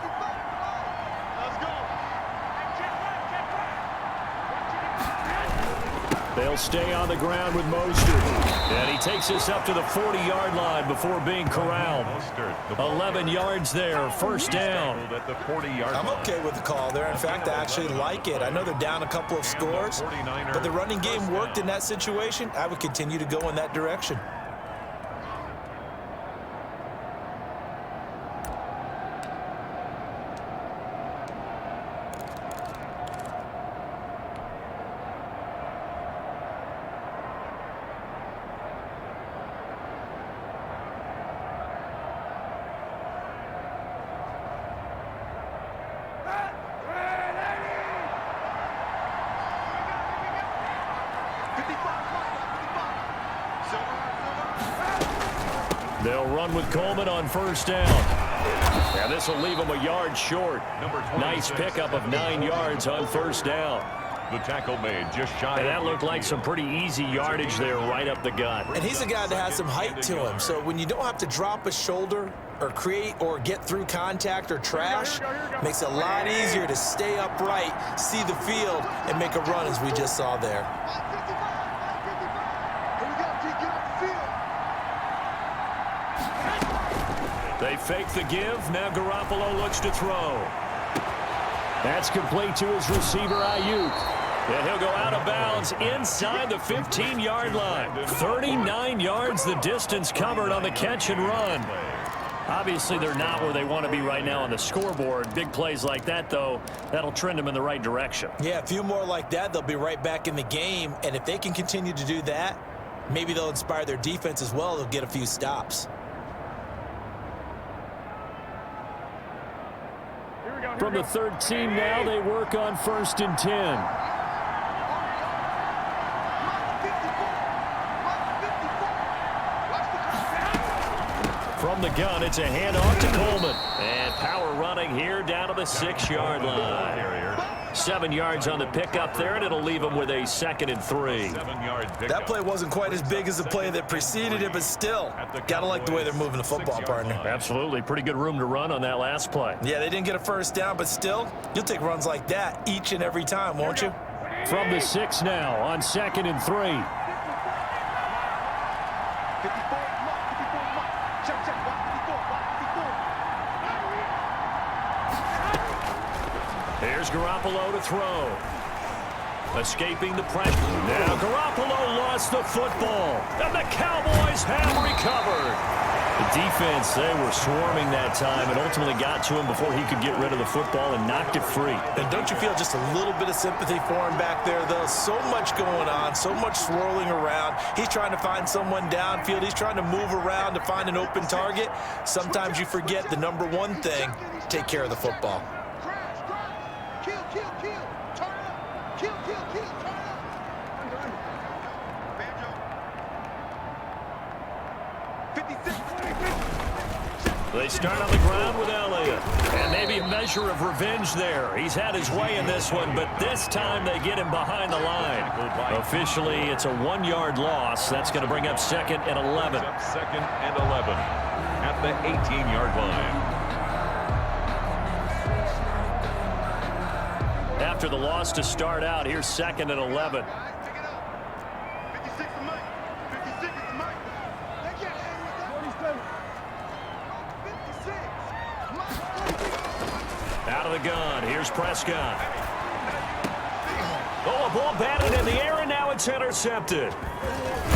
They'll stay on the ground with Mostert. And he takes us up to the 40-yard line before being corralled. 11 yards there, first down. I'm okay with the call there. In fact, I actually like it. I know they're down a couple of scores, but the running game worked in that situation. I would continue to go in that direction. They'll run with Coleman on first down. And this will leave him a yard short. Nice pickup of 9 yards on first down. The tackle made just shy. And that looked like some pretty easy yardage there right up the gut. And he's a guy that has some height to him. So when you don't have to drop a shoulder or create or get through contact or trash, makes it a lot easier to stay upright, see the field, and make a run as we just saw there. They fake the give. Now Garoppolo looks to throw. That's complete to his receiver, Ayuk. And he'll go out of bounds inside the 15-yard line. 39 yards the distance covered on the catch and run. Obviously, they're not where they want to be right now on the scoreboard. Big plays like that, though, that'll trend them in the right direction. Yeah, a few more like that, they'll be right back in the game. And if they can continue to do that, maybe they'll inspire their defense as well. They'll get a few stops. From the 13 now, they work on 1st and 10. From the gun, it's a handoff to Coleman. And power running here down to the 6-yard line. 7 yards on the pickup there, and it'll leave them with a 2nd and 3. That play wasn't quite as big as the play that preceded it, but still, gotta like the way they're moving the football, partner. Absolutely. Pretty good room to run on that last play. Yeah, they didn't get a first down, but still, you'll take runs like that each and every time, won't you? From the 6 now on 2nd and 3. Here's Garoppolo to throw. Escaping the pressure. Now Garoppolo lost the football. And the Cowboys have recovered. The defense, they were swarming that time and ultimately got to him before he could get rid of the football and knocked it free. And don't you feel just a little bit of sympathy for him back there, though? So much going on, so much swirling around. He's trying to find someone downfield. He's trying to move around to find an open target. Sometimes you forget the number one thing, take care of the football. They start on the ground with Elliott. And maybe a measure of revenge there. He's had his way in this one, but this time they get him behind the line. Officially, it's a 1-yard loss. That's going to bring up 2nd and 11. 2nd and 11 at the 18-yard line. After the loss to start out, here's 2nd and 11. Out of the gun, here's Prescott. Oh, a ball batted in the air, and now it's intercepted.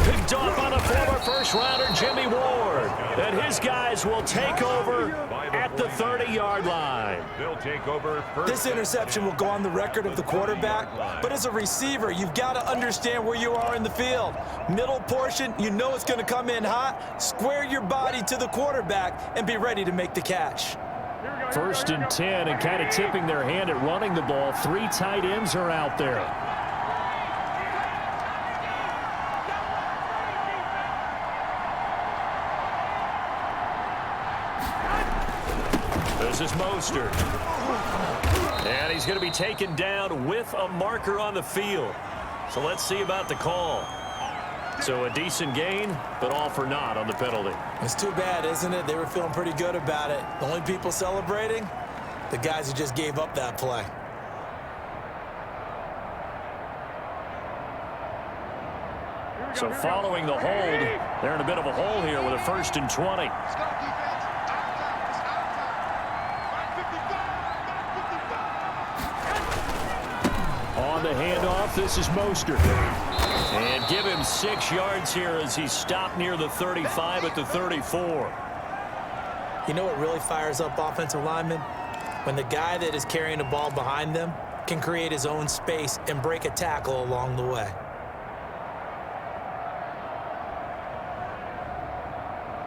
Picked off on a former first-rounder, Jimmy Ward. And his guys will take over at the 30-yard line. They'll take over first. This interception will go on the record of the quarterback, but as a receiver, you've got to understand where you are in the field. Middle portion, you know it's going to come in hot. Square your body to the quarterback and be ready to make the catch. 1st and 10, and kind of tipping their hand at running the ball. 3 tight ends are out there. This is Mostert. And he's going to be taken down with a marker on the field. So let's see about the call. So a decent gain, but all for naught on the penalty. It's too bad, isn't it? They were feeling pretty good about it. The only people celebrating, the guys who just gave up that play. So following the hold, they're in a bit of a hole here with a 1st and 20. On the handoff, this is Mostert. And give him 6 yards here as he stopped near the 35 at the 34. You know what really fires up offensive linemen? When the guy that is carrying the ball behind them can create his own space and break a tackle along the way.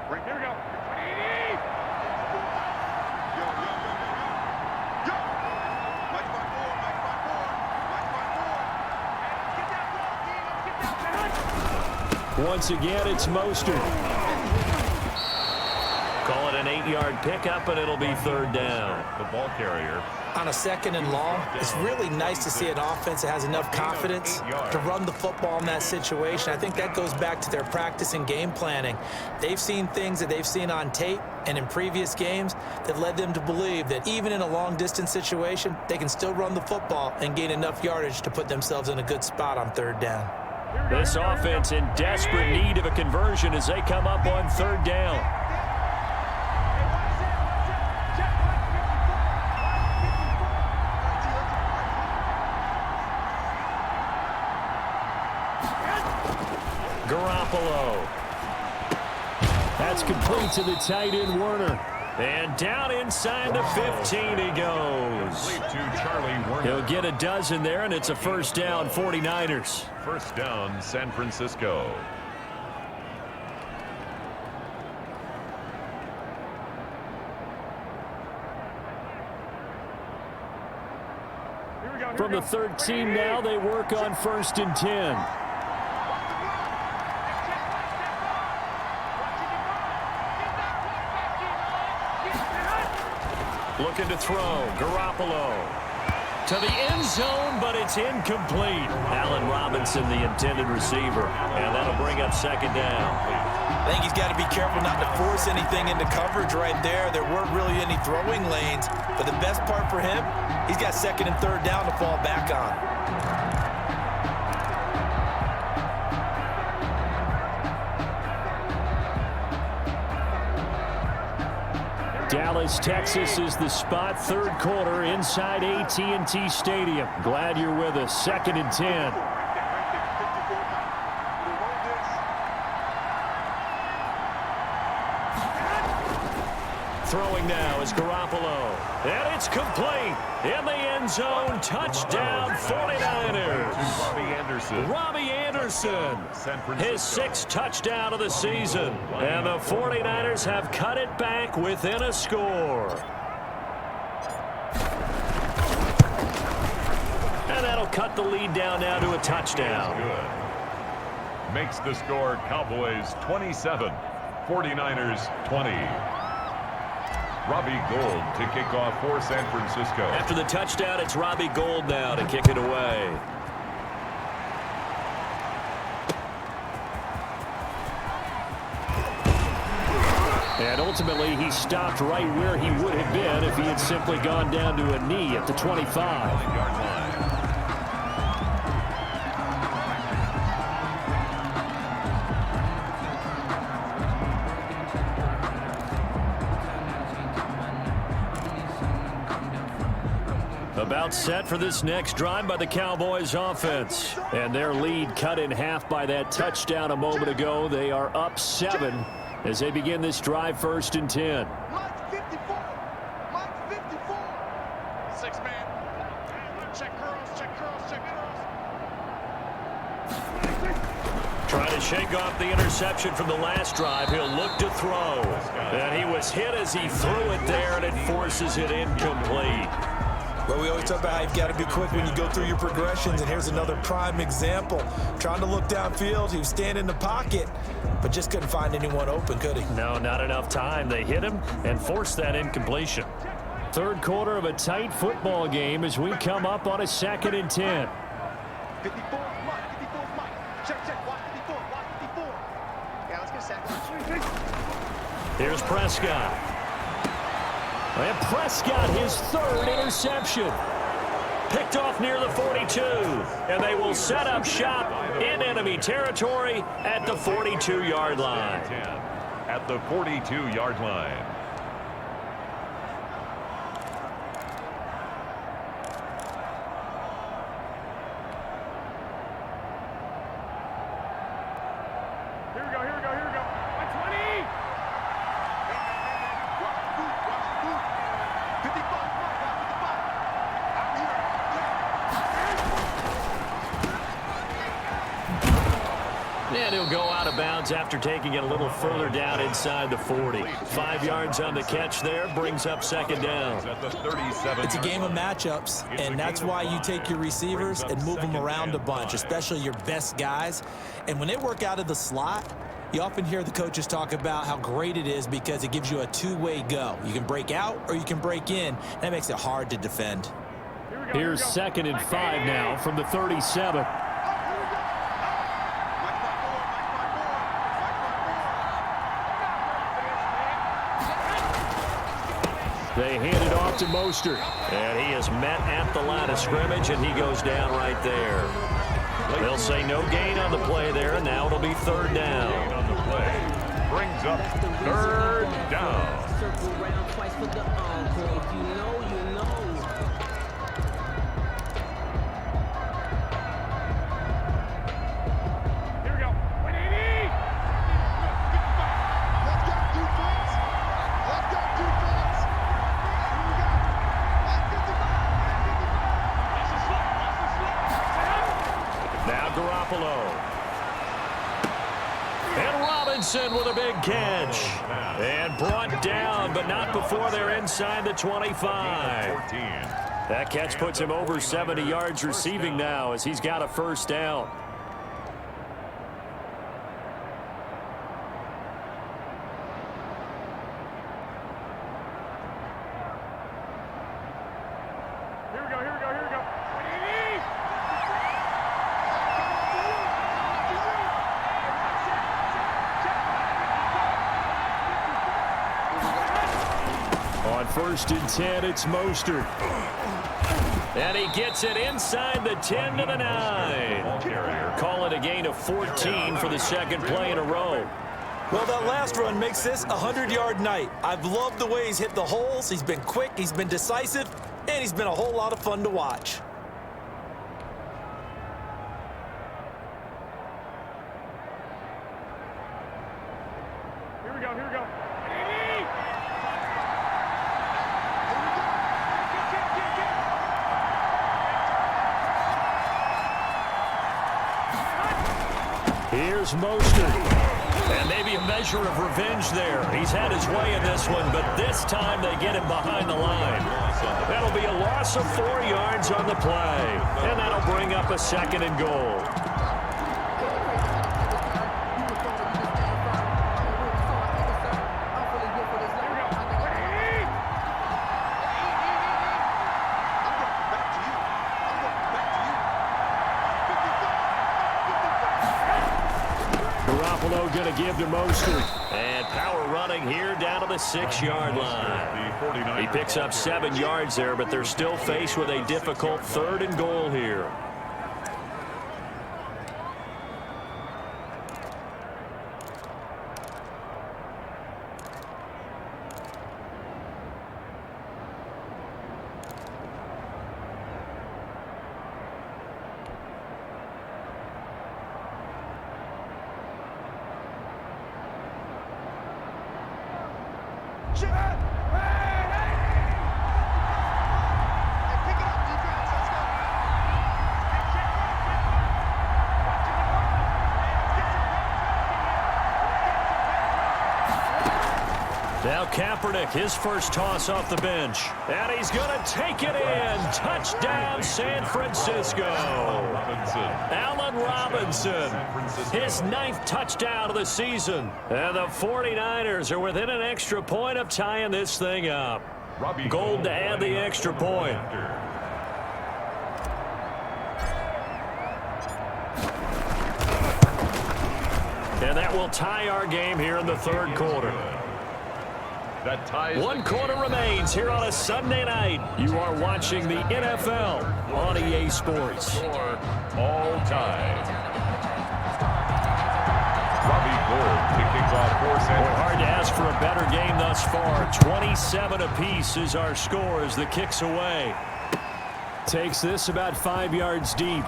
Here we go. Once again, it's Mostert. Call it an 8-yard pickup, and it'll be 3rd down. The ball carrier. On a 2nd and long, it's really nice to see an offense that has enough confidence to run the football in that situation. I think that goes back to their practice and game planning. They've seen things that they've seen on tape and in previous games that led them to believe that even in a long-distance situation, they can still run the football and gain enough yardage to put themselves in a good spot on 3rd down. This offense in desperate need of a conversion as they come up on 3rd down. Garoppolo. That's complete to the tight end, Werner. And down inside the 15 he goes. To Charlie Werner. He'll get a dozen there, and it's a 1st down, 49ers. 1st down, San Francisco. From the 13 now, they work on 1st and 10. Looking to throw. Garoppolo to the end zone, but it's incomplete. Allen Robinson, the intended receiver. And that'll bring up 2nd down. I think he's got to be careful not to force anything into coverage right there. There weren't really any throwing lanes. But the best part for him, he's got 2nd and 3rd down to fall back on. Dallas, Texas is the spot. 3rd quarter inside AT&T Stadium. Glad you're with us. 2nd and 10. Throwing now is Garoppolo. And it's complete. In the end zone. Touchdown 49ers. Robbie Anderson. Robbie Anderson. His 6th touchdown of the season. And the 49ers have cut it back within a score. And that'll cut the lead down now to a touchdown. Good. Makes the score Cowboys 27, 49ers 20. Robbie Gould to kick off for San Francisco. After the touchdown, it's Robbie Gould now to kick it away. And ultimately, he stopped right where he would have been if he had simply gone down to a knee at the 25. About set for this next drive by the Cowboys offense. And their lead cut in half by that touchdown a moment ago. They are up 7 as they begin this drive 1st and 10. Mike 54. Mike 54. 6-man. Check curls, check curls, check curls. Trying to shake off the interception from the last drive. He'll look to throw. And he was hit as he threw it there, and it forces it incomplete. Well, we always talk about how you've got to be quick when you go through your progressions, and here's another prime example. Trying to look downfield, he was standing in the pocket, but just couldn't find anyone open, could he? No, not enough time. They hit him and forced that incompletion. Third quarter of a tight football game as we come up on a 2nd and 10. 54, Mike. 54, Mike. Check. Watch 54. Watch 54. Yeah, let's get a sack. Here's Prescott. And Prescott, his 3rd interception. Picked off near the 42. And they will set up shop in enemy territory at the 42-yard line. At the 42-yard line. And he'll go out of bounds after taking it a little further down inside the 40. 5 yards on the catch there, brings up 2nd down. It's a game of matchups, and that's why you take your receivers and move them around a bunch, especially your best guys. And when they work out of the slot, you often hear the coaches talk about how great it is because it gives you a two-way go. You can break out or you can break in. That makes it hard to defend. Here's 2nd and 5 now from the 37. They hand it off to Mostert. And he is met at the line of scrimmage, and he goes down right there. They'll say no gain on the play there, and now it'll be 3rd down. Gain on the play brings up 3rd down. Circle round twice for the encore. If you know, you know. Here we go. 180. Let's go, defense. Let's go, defense. Here we go. 55. Now Garoppolo. And Robinson with a big catch. And brought down, but not before they're inside the 25. That catch puts him over 70 yards receiving now as he's got a 1st down. Here we go. 180. On 1st and 10, it's Mostert. And he gets it inside the 10 to the 9. Call it a gain of 14 for the 2nd play in a row. Well, that last run makes this a 100-yard night. I've loved the way he's hit the holes. He's been quick, he's been decisive, and he's been a whole lot of fun to watch. Here we go. 180. Here's Mostert. And maybe a measure of revenge there. He's had his way in this one, but this time they get him behind the line. That'll be a loss of 4 yards on the play. And that'll bring up a 2nd and goal. Garoppolo going to give to Mostert. And power running here down to the 6-yard line. He picks up 7 yards there, but they're still faced with a difficult 3rd and goal here. Now Kaepernick, his first toss off the bench. And he's going to take it in. Touchdown, San Francisco. Allen Robinson, his 9th touchdown of the season. And the 49ers are within an extra point of tying this thing up. Robbie Gold to add the extra point. And that will tie our game here in the third quarter. That ties. One quarter remains here on a Sunday night. You are watching the NFL on EA Sports. All time. Robbie Gold to kick off for San Francisco. Hard to ask for a better game thus far. 27 apiece is our score as the kick's away. Takes this about 5 yards deep.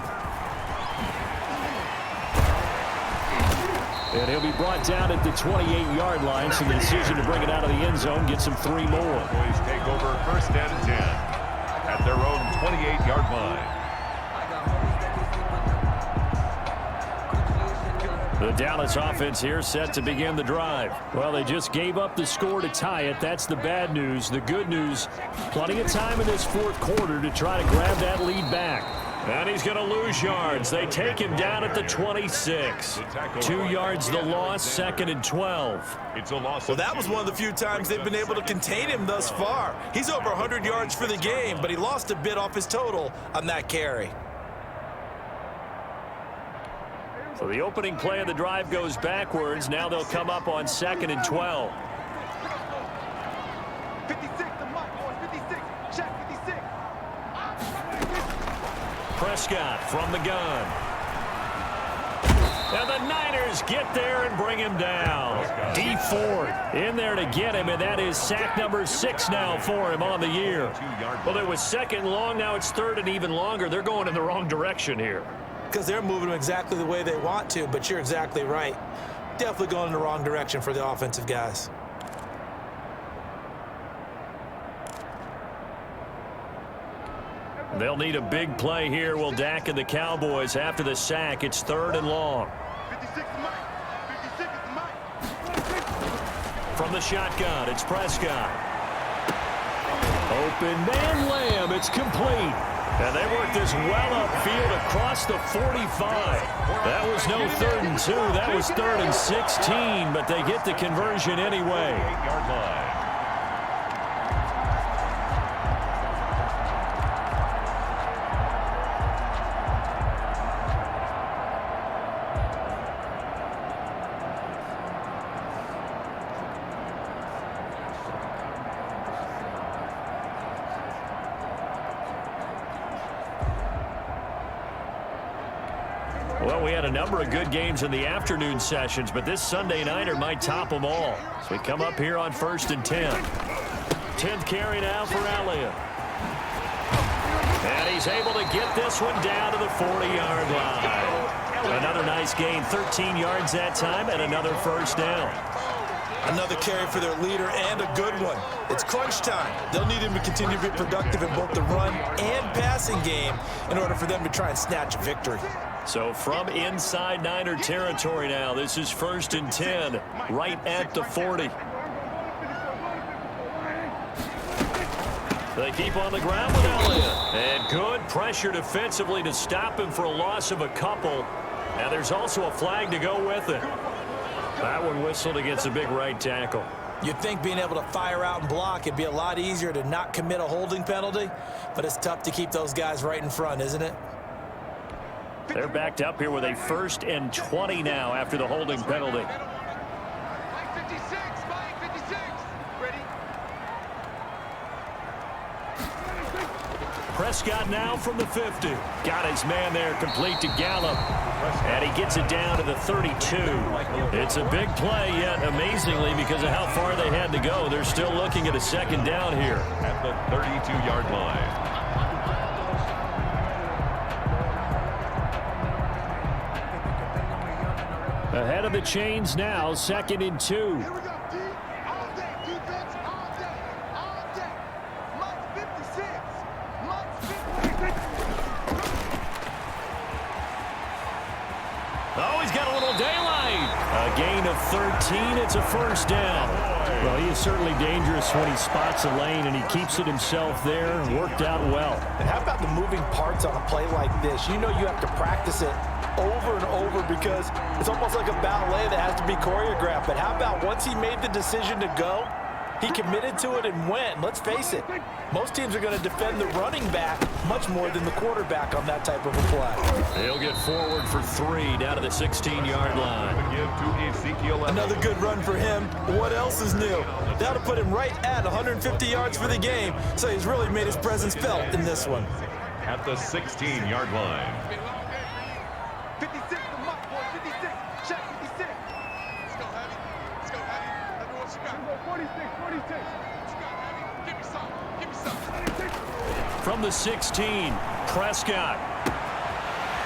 And he'll be brought down at the 28-yard line, so the decision to bring it out of the end zone gets him 3 more. Cowboys take over 1st and 10 at their own 28-yard line. The Dallas offense here set to begin the drive. Well, they just gave up the score to tie it. That's the bad news. The good news, plenty of time in this fourth quarter to try to grab that lead back. And he's going to lose yards. They take him down at the 26. 2 yards the loss, 2nd and 12. It's a loss. Well, that was one of the few times they've been able to contain him thus far. He's over 100 yards for the game, but he lost a bit off his total on that carry. So the opening play of the drive goes backwards. Now they'll come up on 2nd and 12. 56, the mic, boys, 56. Check 56. Prescott from the gun. And the Niners get there and bring him down. D Ford in there to get him, and that is sack number 6 now for him on the year. Well, it was 2nd and long. Now it's 3rd and even longer. They're going in the wrong direction here. Because they're moving them exactly the way they want to, but you're exactly right. Definitely going in the wrong direction for the offensive guys. They'll need a big play here. Will Dak and the Cowboys after the sack. It's 3rd and long. 56 the mic. 56 is the mic. From the shotgun, it's Prescott. Open man Lamb. It's complete. And they work this well upfield across the 45. That was no 3rd and 2. That was 3rd and 16, but they get the conversion anyway. 8-yard line. Well, we had a number of good games in the afternoon sessions, but this Sunday nighter might top them all. So we come up here on 1st and 10. 10th carry now for Elliott. And he's able to get this one down to the 40-yard line. Another nice gain, 13 yards that time, and another 1st down. Another carry for their leader and a good one. It's crunch time. They'll need him to continue to be productive in both the run and passing game in order for them to try and snatch a victory. So from inside Niner territory now, this is 1st and 10, right at the 40. They keep on the ground with Elliott. And good pressure defensively to stop him for a loss of a couple. And there's also a flag to go with it. That one whistled against a big right tackle. You'd think being able to fire out and block, it'd be a lot easier to not commit a holding penalty, but it's tough to keep those guys right in front, isn't it? They're backed up here with a 1st and 20 now after the holding penalty. Mike 56, Mike 56. Ready? Prescott now from the 50. Got his man there complete to Gallup. And he gets it down to the 32. It's a big play, yet amazingly, because of how far they had to go, they're still looking at a 2nd down here. At the 32-yard line. Ahead of the chains now, 2nd and 2. Here we go, D. All day, defense, all day. All day. Mike 56. Mike 56. Oh, he's got a little daylight. A gain of 13. It's a 1st down. Well, he is certainly dangerous when he spots a lane, and he keeps it himself there. Worked out well. And how about the moving parts on a play like this? You know you have to practice it over and over because it's almost like a ballet that has to be choreographed. But how about once he made the decision to go, He committed to it and went. Let's face it, most teams are going to defend the running back much more than the quarterback on that type of a play. He'll get forward for 3 down to the 16-yard line. Another good run for him. What else is new? That'll put him right at 150 yards for the game, so he's really made his presence felt in this one. At the 16-yard line. 56 for Mike, boy. 56. Check 56. Let's go, Heavy. Let's go, Heavy. Let me know what you got. 46, 46. What you got, Heavy? Give me some. Give me some. 46. From the 16, Prescott.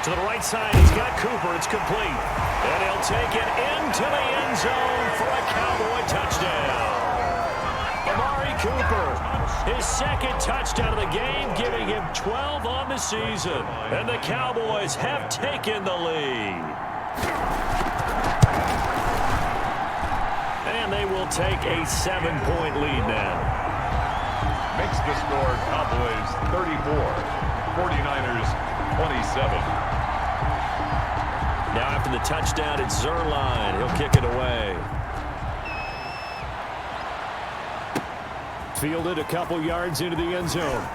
To the right side, he's got Cooper. It's complete. And he'll take it into the end zone for a Cowboy touchdown. Amari Cooper, his second touchdown of the game, giving him 12 on the season. And the Cowboys have taken the lead. And they will take a 7-point lead now. Makes the score Cowboys 34, 49ers 27. Now after the touchdown, it's Zerline. He'll kick it away. Fielded a couple yards into the end zone.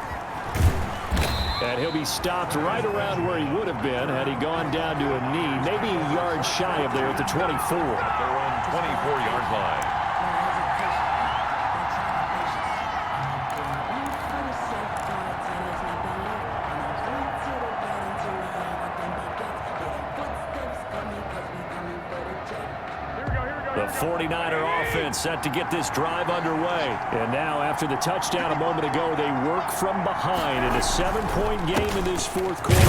And he'll be stopped right around where he would have been had he gone down to a knee, maybe a yard shy of there at the 24. They're on 24-yard line. The 49er offense set to get this drive underway. And now, after the touchdown a moment ago, they work from behind in a 7-point game in this fourth quarter.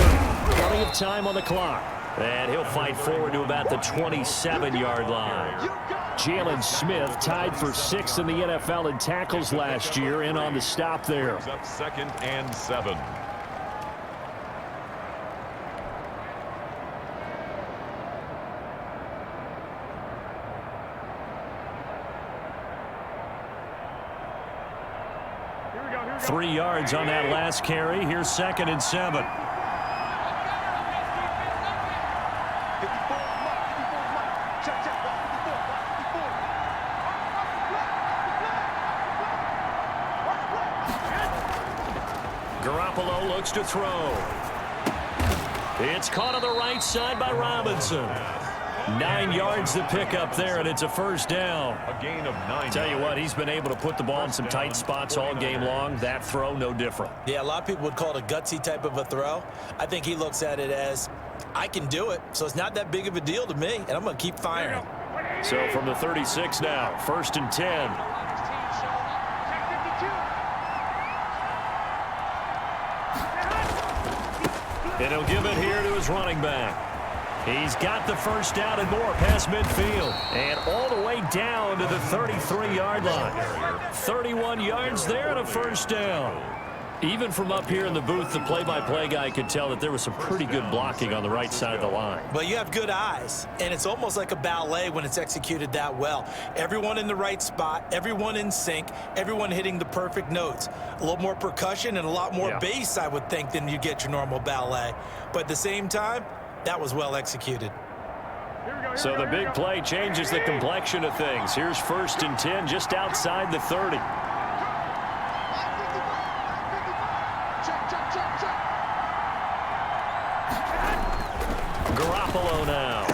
Plenty of time on the clock. And he'll fight forward to about the 27-yard line. Jalen Smith tied for 6th in the NFL in tackles last year, and on the stop there. Up 2nd and 7. – 3 yards on that last carry. Here's 2nd and 7. 54 Mike. 54 Mike. Check, check. Watch 54. Garoppolo looks to throw. It's caught on the right side by Robinson. 9 yards to pick up there, and it's a first down. A gain of 9. Tell you what, he's been able to put the ball in some tight spots all game long. That throw, no different. Yeah, a lot of people would call it a gutsy type of a throw. I think he looks at it as, I can do it, so it's not that big of a deal to me, and I'm going to keep firing. So from the 36 now, 1st and 10. And he'll give it here to his running back. He's got the first down and more past midfield. And all the way down to the 33-yard line. 31 yards there and a first down. Even from up here in the booth, the play-by-play guy could tell that there was some pretty good blocking on the right side of the line. But you have good eyes, and it's almost like a ballet when it's executed that well. Everyone in the right spot, everyone in sync, everyone hitting the perfect notes. A little more percussion and a lot more bass, I would think, than you get your normal ballet. But at the same time, that was well executed. So the big play changes the complexion of things. Here's 1st and 10 just outside the 30. Garoppolo now.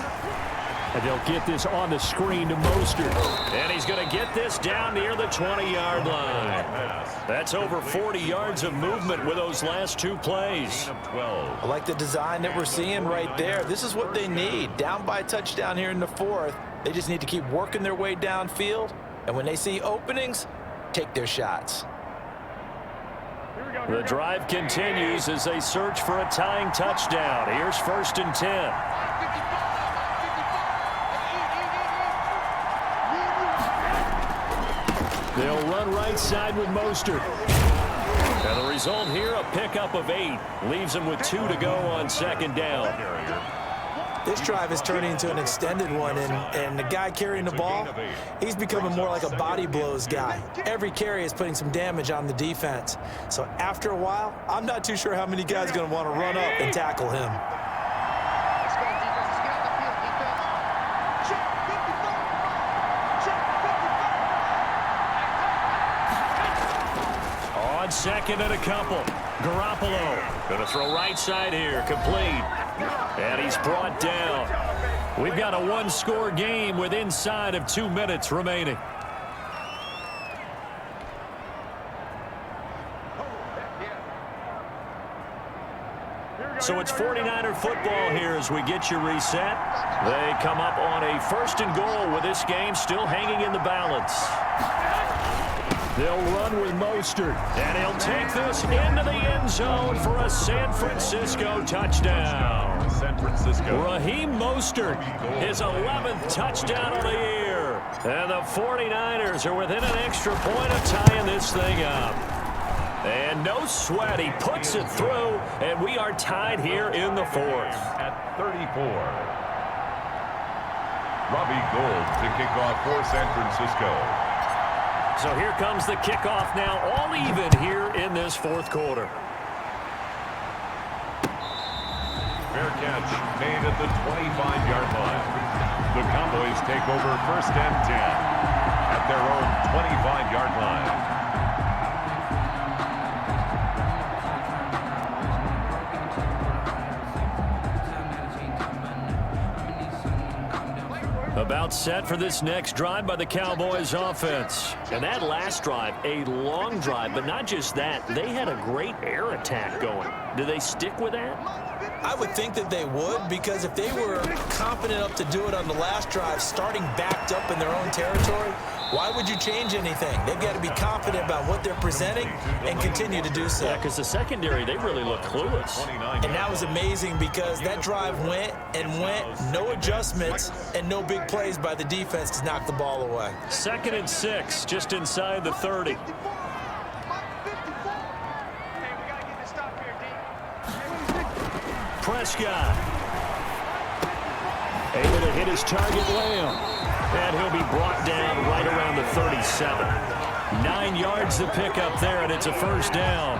And they'll get this on the screen to Mostert. And he's going to get this down near the 20-yard line. That's over 40 yards of movement with those last 2 plays. I like the design that we're seeing right there. This is what they need. Down by a touchdown here in the 4th. They just need to keep working their way downfield. And when they see openings, take their shots. The drive continues as they search for a tying touchdown. Here's 1st and 10. They'll run right side with Mostert. And the result here, a pickup of 8. Leaves them with 2 to go on 2nd down. This drive is turning into an extended one, and the guy carrying the ball, he's becoming more like a body blows guy. Every carry is putting some damage on the defense. So after a while, I'm not too sure how many guys are going to want to run up and tackle him. Let's go, defense. Let's get out the field, defense. Check 54. Check 54. on second and a couple. Garoppolo going to throw right side here, complete. And he's brought down. We've got a one-score game with inside of 2 minutes remaining. So it's 49er football here as we get you reset. They come up on a 1st and goal with this game still hanging in the balance. They'll run with Mostert, and he'll take this into the end zone for a San Francisco touchdown. San Francisco. Raheem Mostert, his 11th touchdown of the year. And the 49ers are within an extra point of tying this thing up. And no sweat, he puts it through, and we are tied here in the 4th. At 34. Robbie Gould to kick off for San Francisco. So here comes the kickoff now, all even here in this 4th quarter. Fair catch made at the 25-yard line. The Cowboys take over 1st and 10 at their own 25-yard line. About set for this next drive by the Cowboys offense. And that last drive, a long drive, but not just that. They had a great air attack going. Do they stick with that? I would think that they would, because if they were confident enough to do it on the last drive, starting backed up in their own territory, why would you change anything? They've got to be confident about what they're presenting and continue to do so. Yeah, because the secondary, they really look clueless. And that was amazing because that drive went and went, no adjustments, and no big plays by the defense to knock the ball away. 2nd and 6, just inside the 30. Prescott. Able to hit his target, Lamb. And he'll be brought down right around the 37. 9 yards to pick up there, and it's a 1st down.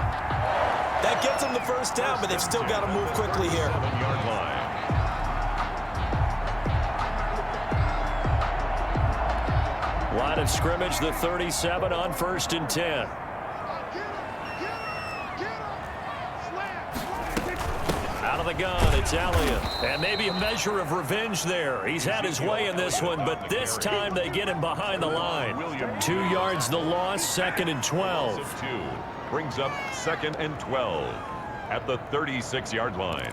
That gets them the 1st down, but they've still got to move quickly here. 7-yard line. Line of scrimmage, the 37 on 1st and 10. Out of the gun, it's Elliott. And maybe a measure of revenge there. He's had his way in this one, but this time they get him behind the line. 2 yards the loss, 2nd and 12. Brings up 2nd and 12 at the 36-yard line.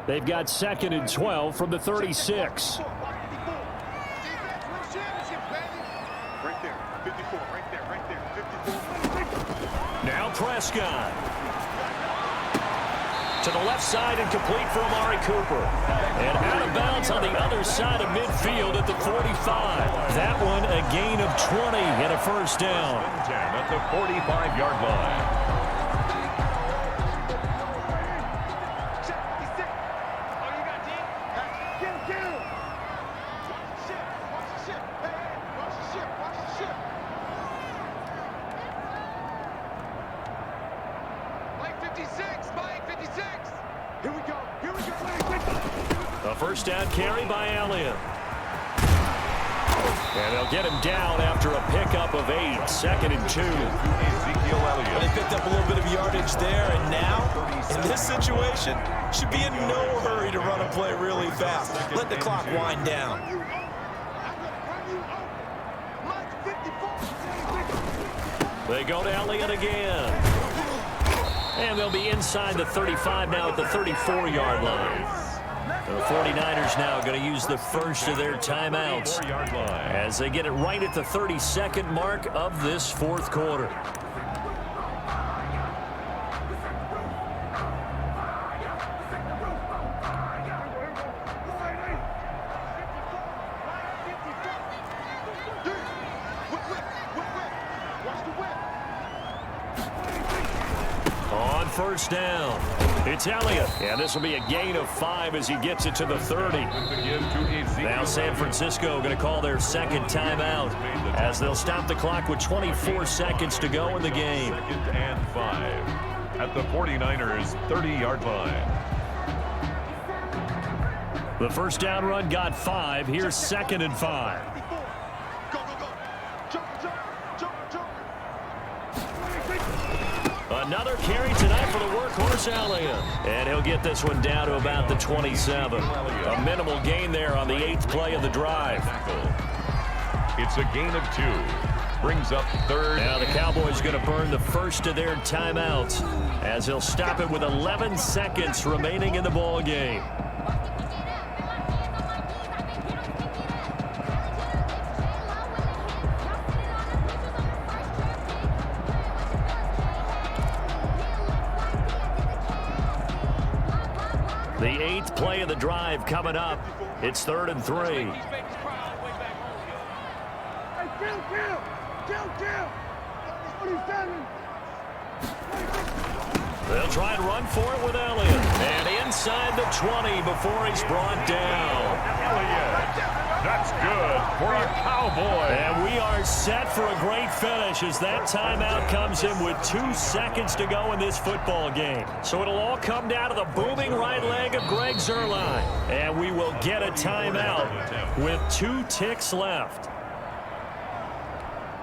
They've got 2nd and 12 from the 36. Right there, 54, right there, 54. Now Prescott. To the left side and complete for Amari Cooper. And out of bounds on the other side of midfield at the 45. That one a gain of 20 and a 1st down. 10 at the 45-yard line. A 1st down carry by Elliott. And they'll get him down after a pickup of 8. 2nd and 2. Ezekiel Elliott. They picked up a little bit of yardage there, and now, in this situation, should be in no hurry to run a play really fast. Let the clock wind down. They go to Elliott again. And they'll be inside the 35 now at the 34-yard line. The 49ers now going to use the first of their timeouts as they get it right at the 32nd mark of this 4th quarter. On 1st down, it's Elliott. And this will be a gain of 5 as he gets it to the 30. Now San Francisco going to call their 2nd timeout as they'll stop the clock with 24 seconds to go in the game. 2nd and 5 at the 49ers 30-yard line. The first down run got 5. Here's 2nd and 5. Go, go, go. Joker. Another carry tonight for the workhorse Elliott. And he'll get this one down to about the 27. A minimal gain there on the 8th play of the drive. It's a gain of 2. Brings up 3rd. Now the Cowboys going to burn the first of their timeouts as he'll stop it with 11 seconds remaining in the ball game. The 8th play of the drive coming up. It's 3rd and 3. They'll try and run for it with Elliott. And inside the 20 before he's brought down. Elliott. That's good for a Cowboy. And we are set for a great finish as that timeout comes in with 2 seconds to go in this football game. So it'll all come down to the booming right leg of Greg Zuerlein. And we will get a timeout with 2 ticks left.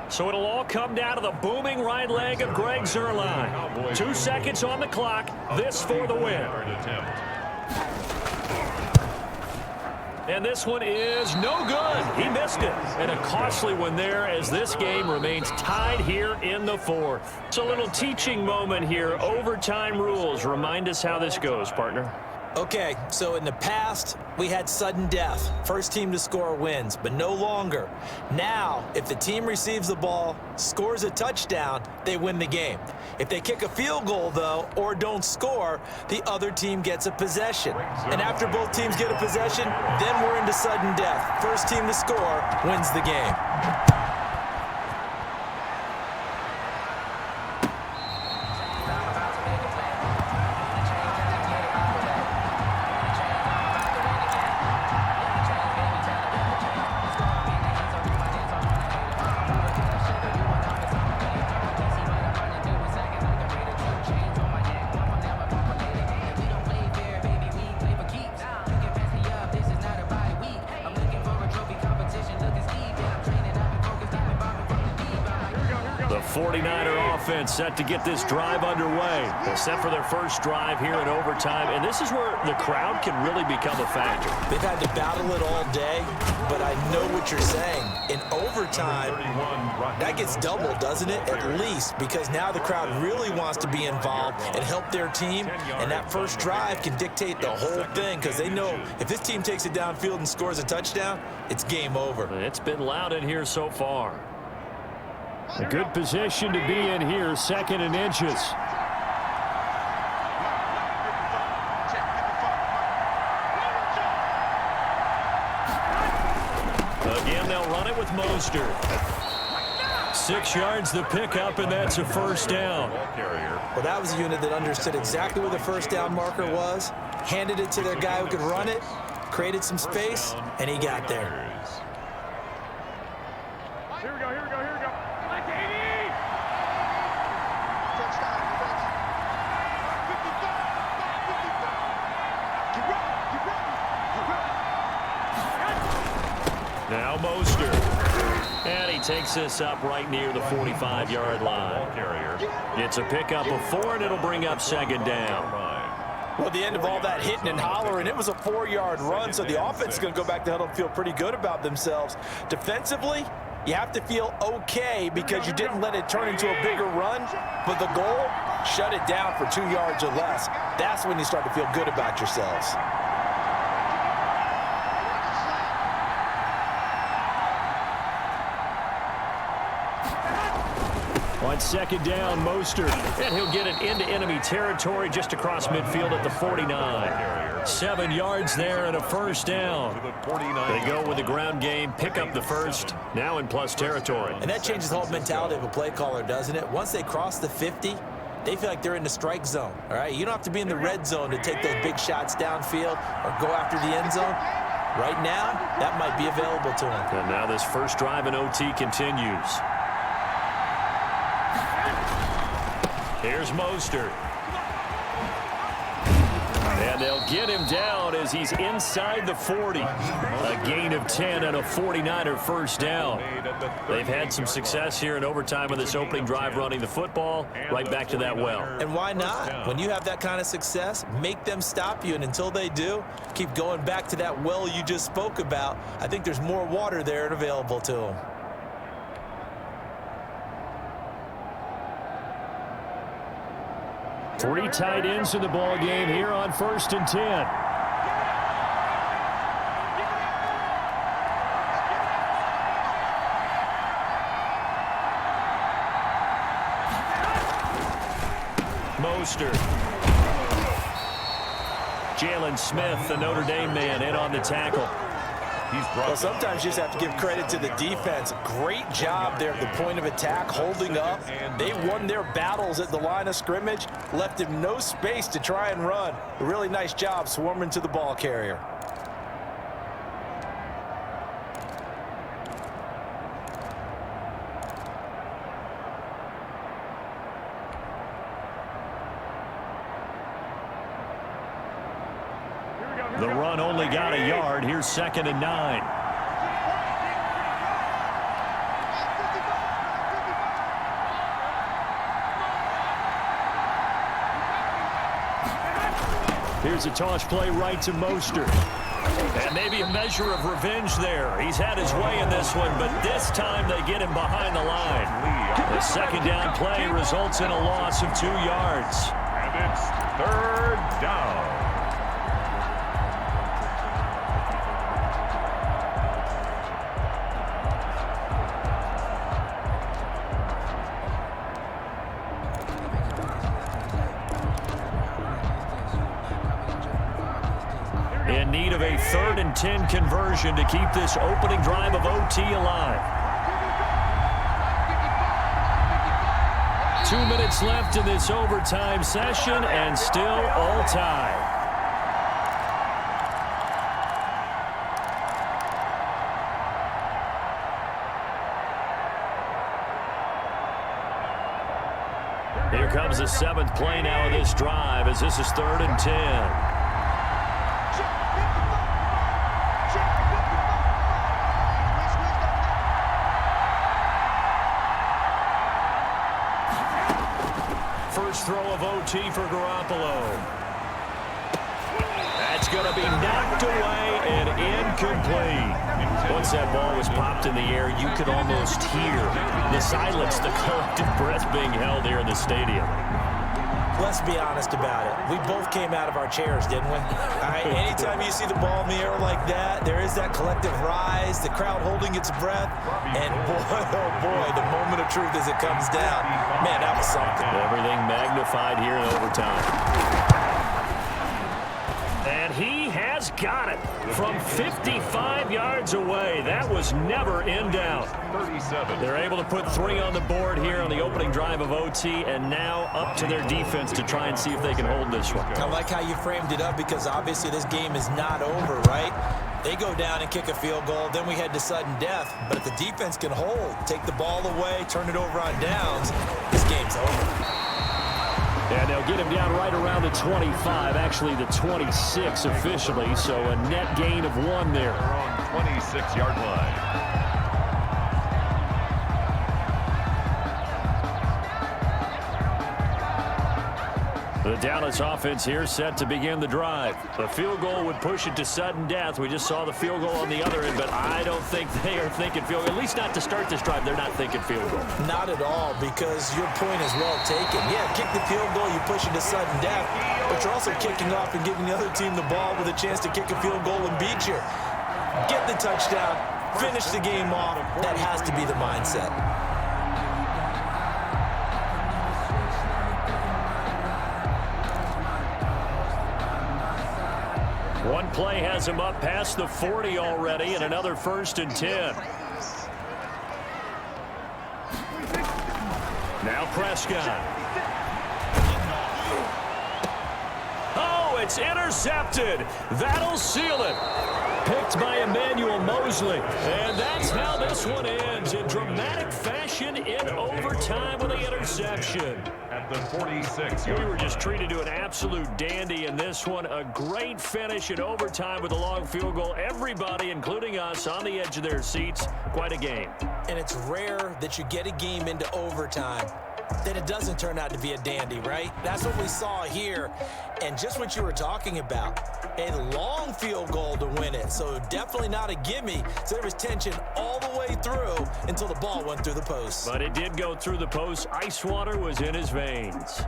So it'll all come down to the booming right leg of Greg Zuerlein. 2 seconds on the clock. This for the win. And this one is no good. He missed it. And a costly one there as this game remains tied here in the 4th. It's a little teaching moment here. Overtime rules. Remind us how this goes, partner. Okay, so in the past, we had sudden death. First team to score wins, but no longer. Now, if the team receives the ball, scores a touchdown, they win the game. If they kick a field goal, though, or don't score, the other team gets a possession. And after both teams get a possession, then we're into sudden death. First team to score wins the game. The 49er offense set to get this drive underway. They're set for their first drive here in overtime, and this is where the crowd can really become a factor. They've had to battle it all day, but I know what you're saying. In overtime, that gets doubled, doesn't it? At least, because now the crowd really wants to be involved and help their team, and that first drive can dictate the whole thing because they know if this team takes it downfield and scores a touchdown, it's game over. It's been loud in here so far. A good position to be in here, 2nd and inches. Again, they'll run it with Mostert. 6 yards the pickup, and that's a first down. Well, that was a unit that understood exactly where the first down marker was, handed it to their guy who could run it, created some space, and he got there. Here we go. Now Mostert. And he takes this up right near the 45-yard line. It's a pickup of 4, and it'll bring up 2nd down. Well, at the end of all that hitting and hollering, it was a 4-yard run, so the offense is going to go back to huddle and feel pretty good about themselves. Defensively, you have to feel okay because you didn't let it turn into a bigger run, but the goal, shut it down for 2 yards or less. That's when you start to feel good about yourselves. On 2nd down, Mostert, and he'll get it into enemy territory just across midfield at the 49. 7 yards there and a first down. They go with the ground game, pick up the first, now in plus territory. And that changes the whole mentality of a play caller, doesn't it? Once they cross the 50, they feel like they're in the strike zone, all right? You don't have to be in the red zone to take those big shots downfield or go after the end zone. Right now, that might be available to them. And now this first drive in OT continues. Here's Mostert. And they'll get him down as he's inside the 40. A gain of 10 and a 49er first down. They've had some success here in overtime with this opening drive running the football right back to that well. And why not? When you have that kind of success, make them stop you. And until they do, keep going back to that well you just spoke about. I think there's more water there and available to them. Three tight ends in the ball game here on 1st and 10. Mostert. Jalen Smith, the Notre Dame man, in on the tackle. Well, sometimes you just have to give credit to the defense. Great job there at the point of attack, holding up. They won their battles at the line of scrimmage, left him no space to try and run. A really nice job swarming to the ball carrier. The run only got a yard. Here's 2nd and 9. Here's a toss play right to Mostert. And maybe a measure of revenge there. He's had his way in this one, but this time they get him behind the line. The 2nd down play results in a loss of 2 yards. And it's 3rd down. In need of a 3rd and 10 conversion to keep this opening drive of OT alive. 2 minutes left in this overtime session and still all tied. Here comes the 7th play now of this drive as this is 3rd and 10. First throw of OT for Garoppolo. That's going to be knocked away and incomplete. Once that ball was popped in the air, you could almost hear the silence, the collective breath being held here in the stadium. Let's be honest about it. We both came out of our chairs, didn't we? All right, anytime you see the ball in the air like that, there is that collective rise, the crowd holding its breath, and boy, oh boy, the moment of truth as it comes down. Man, that was something. Everything magnified here in overtime. And he has got it from 55 yards away. That was never in doubt. 37. They're able to put 3 on the board here on the opening drive of OT, and now up to their defense to try and see if they can hold this one. I like how you framed it up because obviously this game is not over, right? They go down and kick a field goal, then we head to sudden death. But if the defense can hold, take the ball away, turn it over on downs, this game's over. And they'll get him down right around the 25, actually the 26 officially, so a net gain of 1 there. They're on 26-yard line. The Dallas offense here set to begin the drive. The field goal would push it to sudden death. We just saw the field goal on the other end, but I don't think they are thinking field goal. At least not to start this drive. They're not thinking field goal. Not at all, because your point is well taken. Yeah, kick the field goal, you push it to sudden death, but you're also kicking off and giving the other team the ball with a chance to kick a field goal and beat you. Get the touchdown, finish the game off. That has to be the mindset. One play has him up past the 40 already, and another 1st and 10. Now Prescott. Oh, it's intercepted. That'll seal it. Picked by Emmanuel Mosley. And that's how this one ends in dramatic fashion in overtime with the interception. At the 46. We were just treated to an absolute dandy in this one. A great finish in overtime with a long field goal. Everybody, including us, on the edge of their seats. Quite a game. And it's rare that you get a game into overtime that it doesn't turn out to be a dandy, right? That's what we saw here. And just what you were talking about, a long field goal to win it. So definitely not a gimme. So there was tension all the way through until the ball went through the post. But it did go through the post. Ice water was in his veins.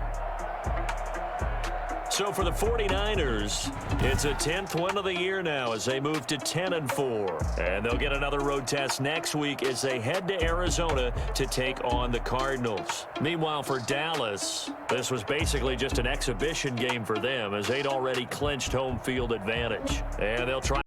So for the 49ers, it's a 10th win of the year now as they move to 10-4. And they'll get another road test next week as they head to Arizona to take on the Cardinals. Meanwhile, for Dallas, this was basically just an exhibition game for them as they'd already clinched home field advantage. And they'll try